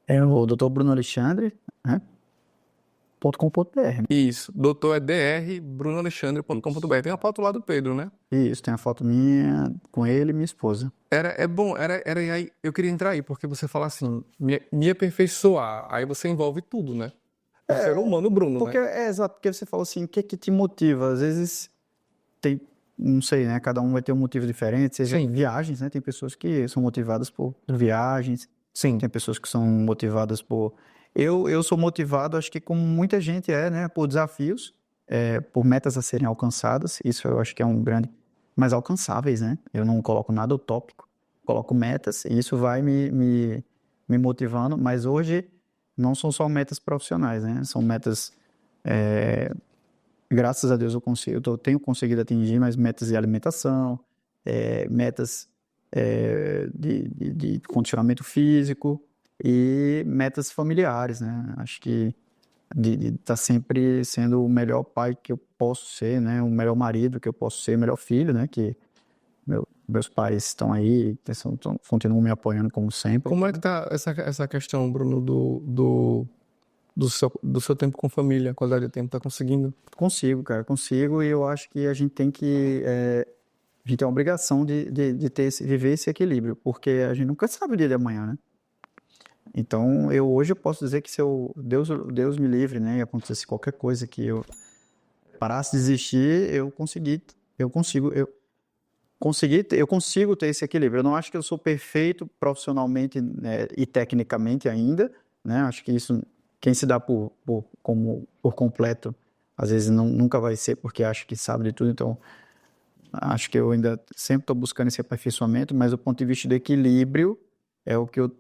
é o Dr. Bruno Alexandre, né? .com.br. Isso, doutor é drbrunoalexandre.com.br. Tem a foto lá do Pedro, né? Isso, tem a foto minha com ele e minha esposa. É bom, aí, eu queria entrar aí, porque você fala assim, me aperfeiçoar, aí você envolve tudo, né? O ser humano, Bruno, Porque né? exato, porque você falou assim, o que que te motiva? Às vezes tem, não sei, né? Cada um vai ter um motivo diferente, seja Sim. viagens, né? Tem pessoas que são motivadas por viagens, Sim. tem pessoas que são motivadas por. Eu sou motivado, acho que como muita gente né? Por desafios, por metas a serem alcançadas. Isso eu acho que é um grande. Mas alcançáveis, né? Eu não coloco nada utópico, coloco metas e isso vai me motivando. Mas hoje não são só metas profissionais, né? São metas. Graças a Deus eu tenho conseguido atingir, mas metas de alimentação, metas de condicionamento físico e metas familiares, né? Acho que de estar sempre sendo o melhor pai que eu posso ser, né? O melhor marido que eu posso ser, o melhor filho, né? Que Meus pais estão aí, continuam me apoiando como sempre. Como é que tá essa questão, Bruno, do seu tempo com família, a qualidade de tempo, tá conseguindo? Consigo, cara, consigo, e eu acho que a gente tem a gente tem a obrigação de viver esse equilíbrio, porque a gente nunca sabe o dia de amanhã, né? Então, hoje eu posso dizer que se Deus me livre, né, e acontecesse qualquer coisa que eu parasse de existir, eu consigo ter esse equilíbrio. Eu não acho que eu sou perfeito profissionalmente, né, e tecnicamente ainda, né? Acho que isso, quem se dá por completo, às vezes nunca vai ser, porque acha que sabe de tudo. Então, acho que eu ainda sempre estou buscando esse aperfeiçoamento, mas do ponto de vista do equilíbrio, é o que eu,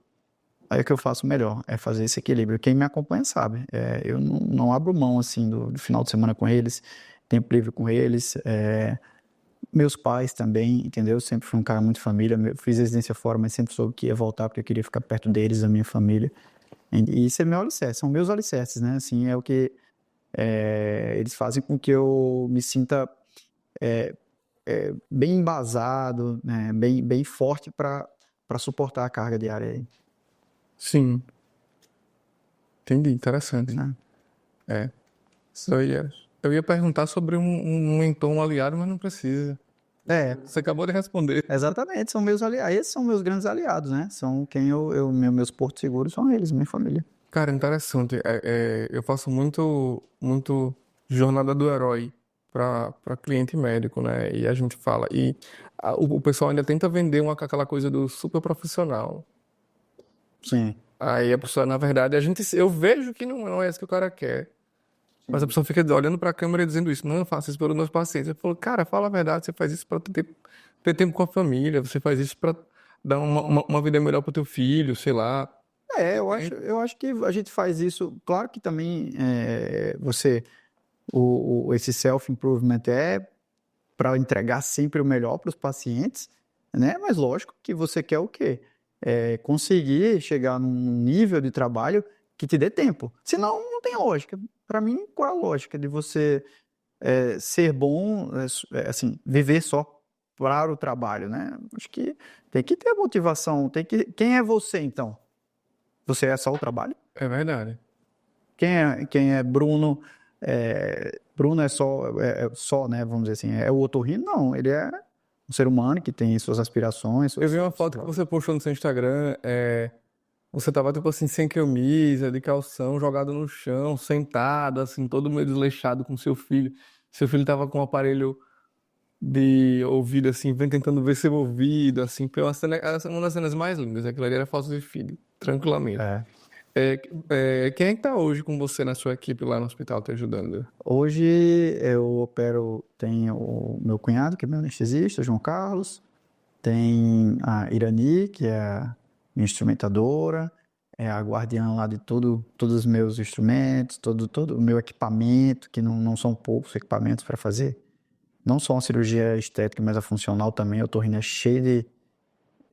é o que eu faço melhor, é fazer esse equilíbrio. Quem me acompanha sabe. Eu não abro mão, assim, do final de semana com eles, tempo livre com eles, meus pais também, entendeu? Sempre fui um cara muito família. Fiz residência fora, mas sempre soube que ia voltar porque eu queria ficar perto deles, da minha família. E isso é meu alicerce, são meus alicerces, né? Assim, é o que eles fazem com que eu me sinta bem embasado, né? Bem forte para suportar a carga diária aí, Sim, entendi, interessante. né? É, isso aí é. Eu ia perguntar sobre um mentor, um aliado, mas não precisa. É, Você acabou de responder. exatamente, são meus aliados. Esses são meus grandes aliados, né? São quem meus portos seguros são eles, minha família. Cara, interessante. Eu faço muito jornada do herói para cliente médico, né? E a gente fala. E o pessoal ainda tenta vender aquela coisa do super profissional. Sim. Aí a pessoa, na verdade, eu vejo que não é isso que o cara quer. Mas a pessoa fica olhando para a câmera e dizendo isso. Não, eu faço isso pelos meus pacientes. Eu falo, cara, fala a verdade. Você faz isso para ter tempo com a família. Você faz isso para dar uma vida melhor pro teu filho, sei lá. Eu acho que a gente faz isso. Claro que também esse self-improvement é para entregar sempre o melhor para os pacientes, né? Mas lógico que você quer o quê? Conseguir chegar num nível de trabalho que te dê tempo. Senão, não tem lógica. Para mim, qual é a lógica de você ser bom, assim, viver só para o trabalho, né? Acho que tem que ter motivação. Quem é você, então? Você é só o trabalho? É verdade. Quem é Bruno? Bruno é só, né? Vamos dizer assim, é o otorrino? Não, ele é um ser humano que tem suas aspirações. Eu vi uma foto que você postou no seu Instagram. Você tava, tipo assim, sem camisa, de calção, jogado no chão, sentado, assim, todo meio desleixado com seu filho. Seu filho tava com um aparelho de ouvido, assim, vem tentando ver seu ouvido, assim. Foi uma das cenas mais lindas. Aquilo ali era foto de filho, tranquilamente. É. É, quem é que tá hoje com você na sua equipe lá no hospital te ajudando? Hoje eu opero, tem o meu cunhado, que é meu anestesista, João Carlos, tem a Irani, que é a minha instrumentadora, é a guardiã lá de todos os meus instrumentos, todo o meu equipamento, que não são poucos equipamentos para fazer. Não só a cirurgia estética, mas a funcional também. O otorrino é cheio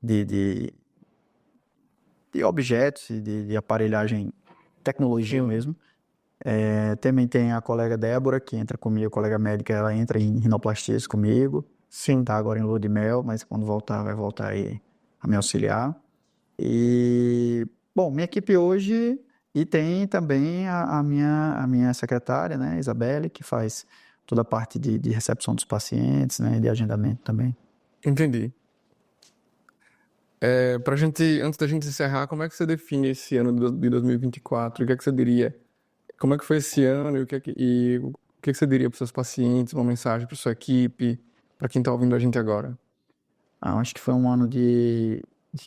de, de, de objetos e de aparelhagem, tecnologia mesmo. Também tem a colega Débora, que entra comigo, a colega médica, ela entra em rinoplastias comigo. Sim. Tá agora em lua de mel, mas quando voltar, vai voltar aí a me auxiliar. E, bom, minha equipe hoje, e tem também a minha secretária, né, Isabelle, que faz toda a parte de recepção dos pacientes, né, de agendamento também. Entendi. Antes da gente encerrar, como é que você define esse ano de 2024? O que é que você diria? Como é que foi esse ano e o que é que você diria para os seus pacientes, uma mensagem para sua equipe, para quem está ouvindo a gente agora? Acho que foi um ano de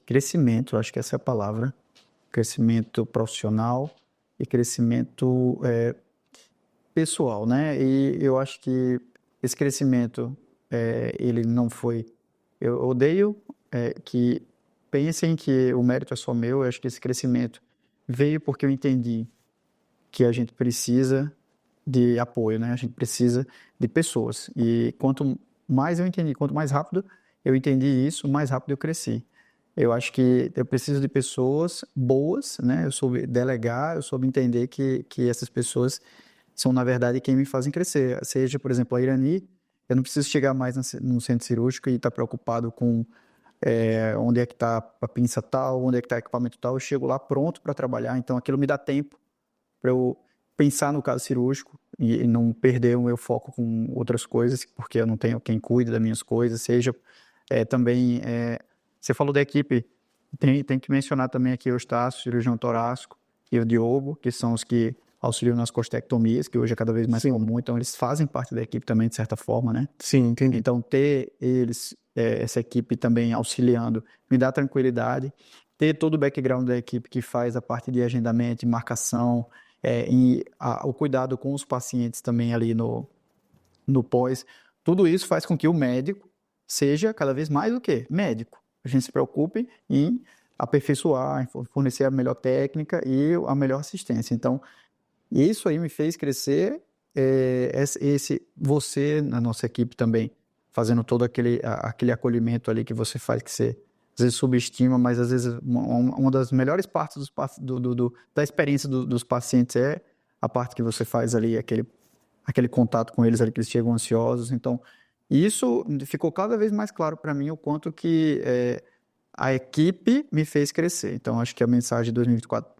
crescimento, acho que essa é a palavra. Crescimento profissional e crescimento pessoal, né? E eu acho que esse crescimento, ele não foi... Eu odeio que pensem que o mérito é só meu. Eu acho que esse crescimento veio porque eu entendi que a gente precisa de apoio, né? A gente precisa de pessoas. E quanto mais eu entendi, quanto mais rápido eu entendi isso, mais rápido eu cresci. Eu acho que eu preciso de pessoas boas, né? Eu soube delegar, eu soube entender que essas pessoas são, na verdade, quem me fazem crescer. Seja, por exemplo, a Irani, Eu não preciso chegar mais no centro cirúrgico e estar preocupado com onde é que está a pinça tal, onde é que está o equipamento tal. Eu chego lá pronto para trabalhar, então aquilo me dá tempo para eu pensar no caso cirúrgico e não perder o meu foco com outras coisas, porque eu não tenho quem cuide das minhas coisas, seja também, você falou da equipe, tem que mencionar também aqui o Estácio, cirurgião torácico, e o Diogo, que são os que auxiliam nas costectomias, que hoje é cada vez mais Sim. comum, então eles fazem parte da equipe também, de certa forma, né? Sim, entendi. Então, ter eles, essa equipe também auxiliando, me dá tranquilidade. Ter todo o background da equipe que faz a parte de agendamento e marcação, o cuidado com os pacientes também ali no pós, tudo isso faz com que o médico seja cada vez mais o quê? Médico. A gente se preocupe em aperfeiçoar, em fornecer a melhor técnica e a melhor assistência. Então, isso aí me fez crescer, você na nossa equipe também, fazendo todo aquele acolhimento ali que você faz, que você às vezes subestima, mas às vezes uma das melhores partes da experiência dos pacientes é a parte que você faz ali, aquele contato com eles ali, que eles chegam ansiosos. Então, isso ficou cada vez mais claro para mim, o quanto que a equipe me fez crescer. Então, acho que a mensagem de 2024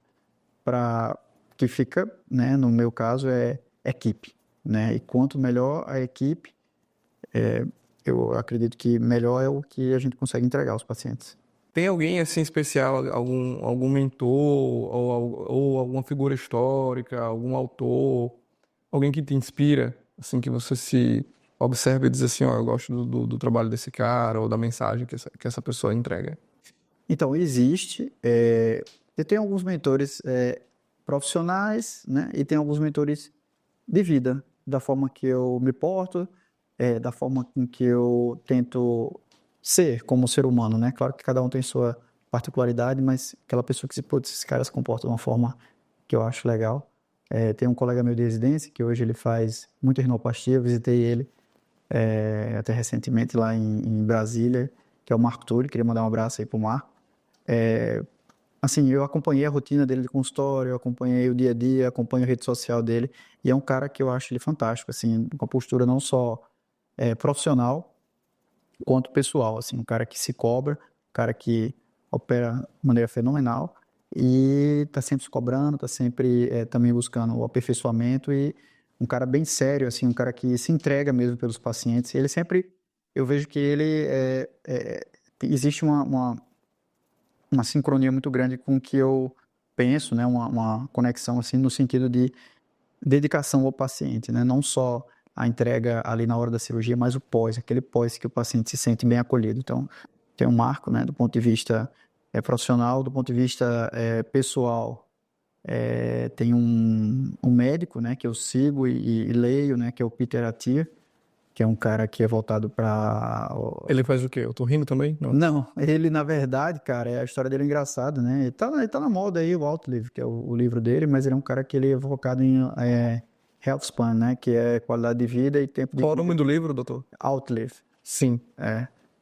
que fica, né, no meu caso, é equipe, né? E quanto melhor a equipe, eu acredito que melhor é o que a gente consegue entregar aos pacientes. Tem alguém assim especial, algum mentor ou alguma figura histórica, algum autor, alguém que te inspira, assim, que você se observa e diz assim, ó, eu gosto do trabalho desse cara ou da mensagem que essa pessoa entrega? Então, eu tenho alguns mentores profissionais, né? E tem alguns mentores de vida, da forma que eu me porto, da forma com que eu tento ser como ser humano, né? Claro que cada um tem sua particularidade, mas aquela pessoa que putz, esse cara se comporta de uma forma que eu acho legal. Tem um colega meu de residência, que hoje ele faz muita rinoplastia, eu visitei ele até recentemente lá em Brasília, que é o Marco Túlio, queria mandar um abraço aí pro Marco. Assim, eu acompanhei a rotina dele de consultório, eu acompanhei o dia a dia, acompanho a rede social dele, e é um cara que eu acho ele fantástico, assim, com a postura não só profissional, quanto pessoal, assim, um cara que se cobra, um cara que opera de maneira fenomenal, e tá sempre se cobrando, tá sempre também buscando o aperfeiçoamento, e um cara bem sério, assim, um cara que se entrega mesmo pelos pacientes, e ele sempre, eu vejo que ele, existe uma sincronia muito grande com o que eu penso, né? Uma conexão assim no sentido de dedicação ao paciente, né? Não só a entrega ali na hora da cirurgia, mas o pós, aquele pós que o paciente se sente bem acolhido. Então, tem um marco, né? Do ponto de vista profissional, do ponto de vista pessoal. Tem um médico, né? Que eu sigo e leio, né? Que é o Peter Attia, que é um cara que é voltado para Ele faz o quê? Eu tô rindo também? Não. não, ele na verdade, cara, a história dele é engraçada, né? Ele tá na moda aí, o Outlive, que é o livro dele, mas ele é um cara que ele é focado em health span, né? Que é qualidade de vida e tempo de Qual é o nome do livro, doutor? Outlive, Sim.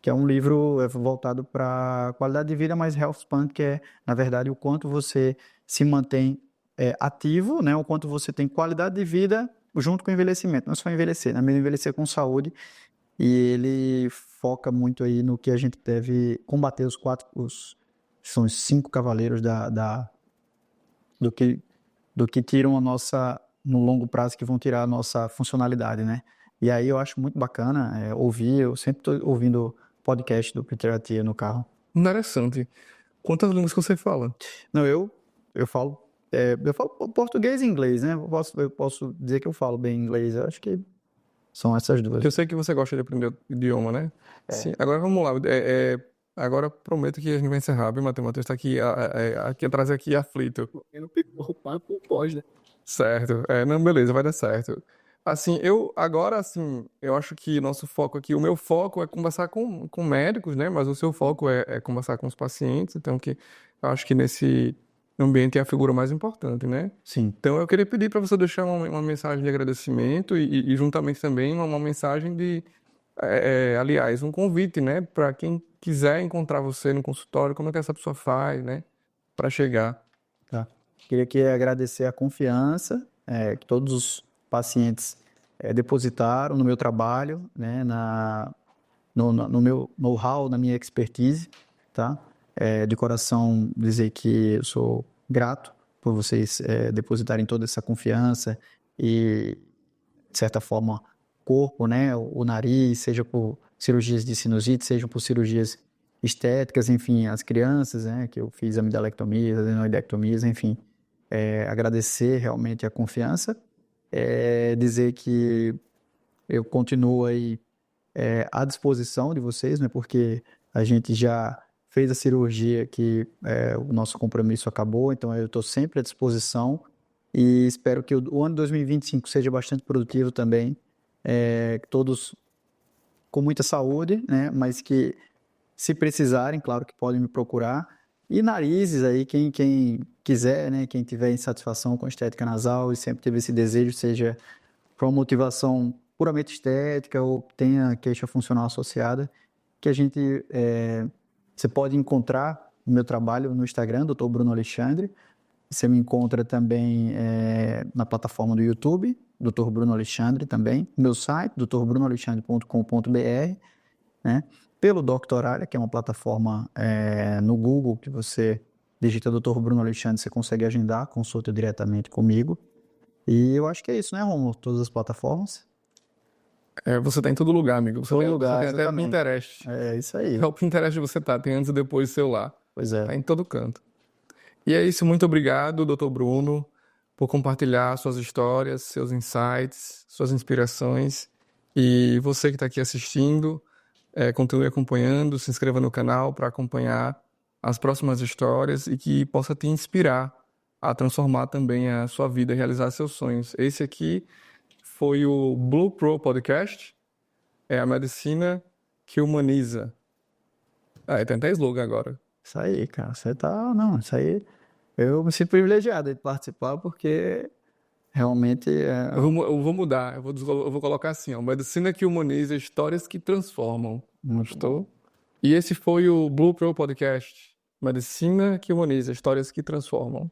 que é um livro voltado para qualidade de vida, mas health span, que é, na verdade, o quanto você se mantém ativo, né? O quanto você tem qualidade de vida junto com o envelhecimento. Não é só envelhecer, né? Mas envelhecer com saúde. E ele foca muito aí no que a gente deve combater são os 5 cavaleiros do que tiram a nossa, no longo prazo, que vão tirar a nossa funcionalidade, né? E aí eu acho muito bacana ouvir, eu sempre estou ouvindo podcast do Peter Attia no carro. Interessante. Quantas línguas que você fala? Não, eu falo, eu falo português e inglês, né? Eu posso dizer que eu falo bem inglês, eu acho que são essas duas. Eu sei que você gosta de aprender o idioma, né? Sim. Agora vamos lá. Agora prometo que a gente vai encerrar, bem, Matheus? Matheus está aqui atrás, aqui aflito. Eu não pico o papo, pode, né? Certo. Não, beleza, vai dar certo. Assim, agora, assim, eu acho que nosso foco aqui, o meu foco é conversar com médicos, né? Mas o seu foco é conversar com os pacientes, então eu acho que nesse ambiente é a figura mais importante, né? Sim. Então eu queria pedir para você deixar uma mensagem de agradecimento e juntamente também uma mensagem aliás, um convite, né? Para quem quiser encontrar você no consultório, como é que essa pessoa faz, né? Para chegar. Tá. Queria aqui agradecer a confiança que todos os pacientes depositaram no meu trabalho, né, no meu know-how, na minha expertise, tá? De coração dizer que eu sou grato por vocês depositarem toda essa confiança e, de certa forma, corpo, né, o nariz, seja por cirurgias de sinusite, seja por cirurgias estéticas, enfim, as crianças, né, que eu fiz amidalectomias, adenoidectomias, enfim, agradecer realmente a confiança, dizer que eu continuo aí à disposição de vocês, né? Porque a gente já fez a cirurgia que o nosso compromisso acabou, então eu estou sempre à disposição e espero que o ano 2025 seja bastante produtivo também, que todos com muita saúde, né? Mas que se precisarem, claro que podem me procurar. E narizes aí, quem quiser, né? Quem tiver insatisfação com estética nasal e sempre teve esse desejo, seja por uma motivação puramente estética ou tenha queixa funcional associada, que a gente, você pode encontrar o meu trabalho no Instagram, Dr. Bruno Alexandre. Você me encontra também na plataforma do YouTube, Dr. Bruno Alexandre também. Meu site, drbrunoalexandre.com.br, né? Pelo Doctoralia, que é uma plataforma no Google, que você digita Dr. Bruno Alexandre, você consegue agendar consulta diretamente comigo. E eu acho que é isso, né, Romulo? Todas as plataformas. Você tá em todo lugar, amigo. Todo Você lugar, tem até exatamente. Pinterest. É isso aí. É o Pinterest você tá, tem antes e depois do celular. Pois é. Tá em todo canto. E é isso, muito obrigado, Dr. Bruno, por compartilhar suas histórias, seus insights, suas inspirações. E você que está aqui assistindo, continue acompanhando, se inscreva no canal para acompanhar as próximas histórias e que possa te inspirar a transformar também a sua vida e realizar seus sonhos. Esse aqui foi o Blue Pro Podcast, é a medicina que humaniza. Tem até slogan agora. Isso aí, cara. Você tá. Não, isso aí. Eu me sinto privilegiado de participar porque realmente Eu vou mudar, eu vou colocar assim, ó, medicina que humaniza, histórias que transformam. muito bom. Gostou? E esse foi o Blue Pro Podcast, medicina que humaniza, histórias que transformam.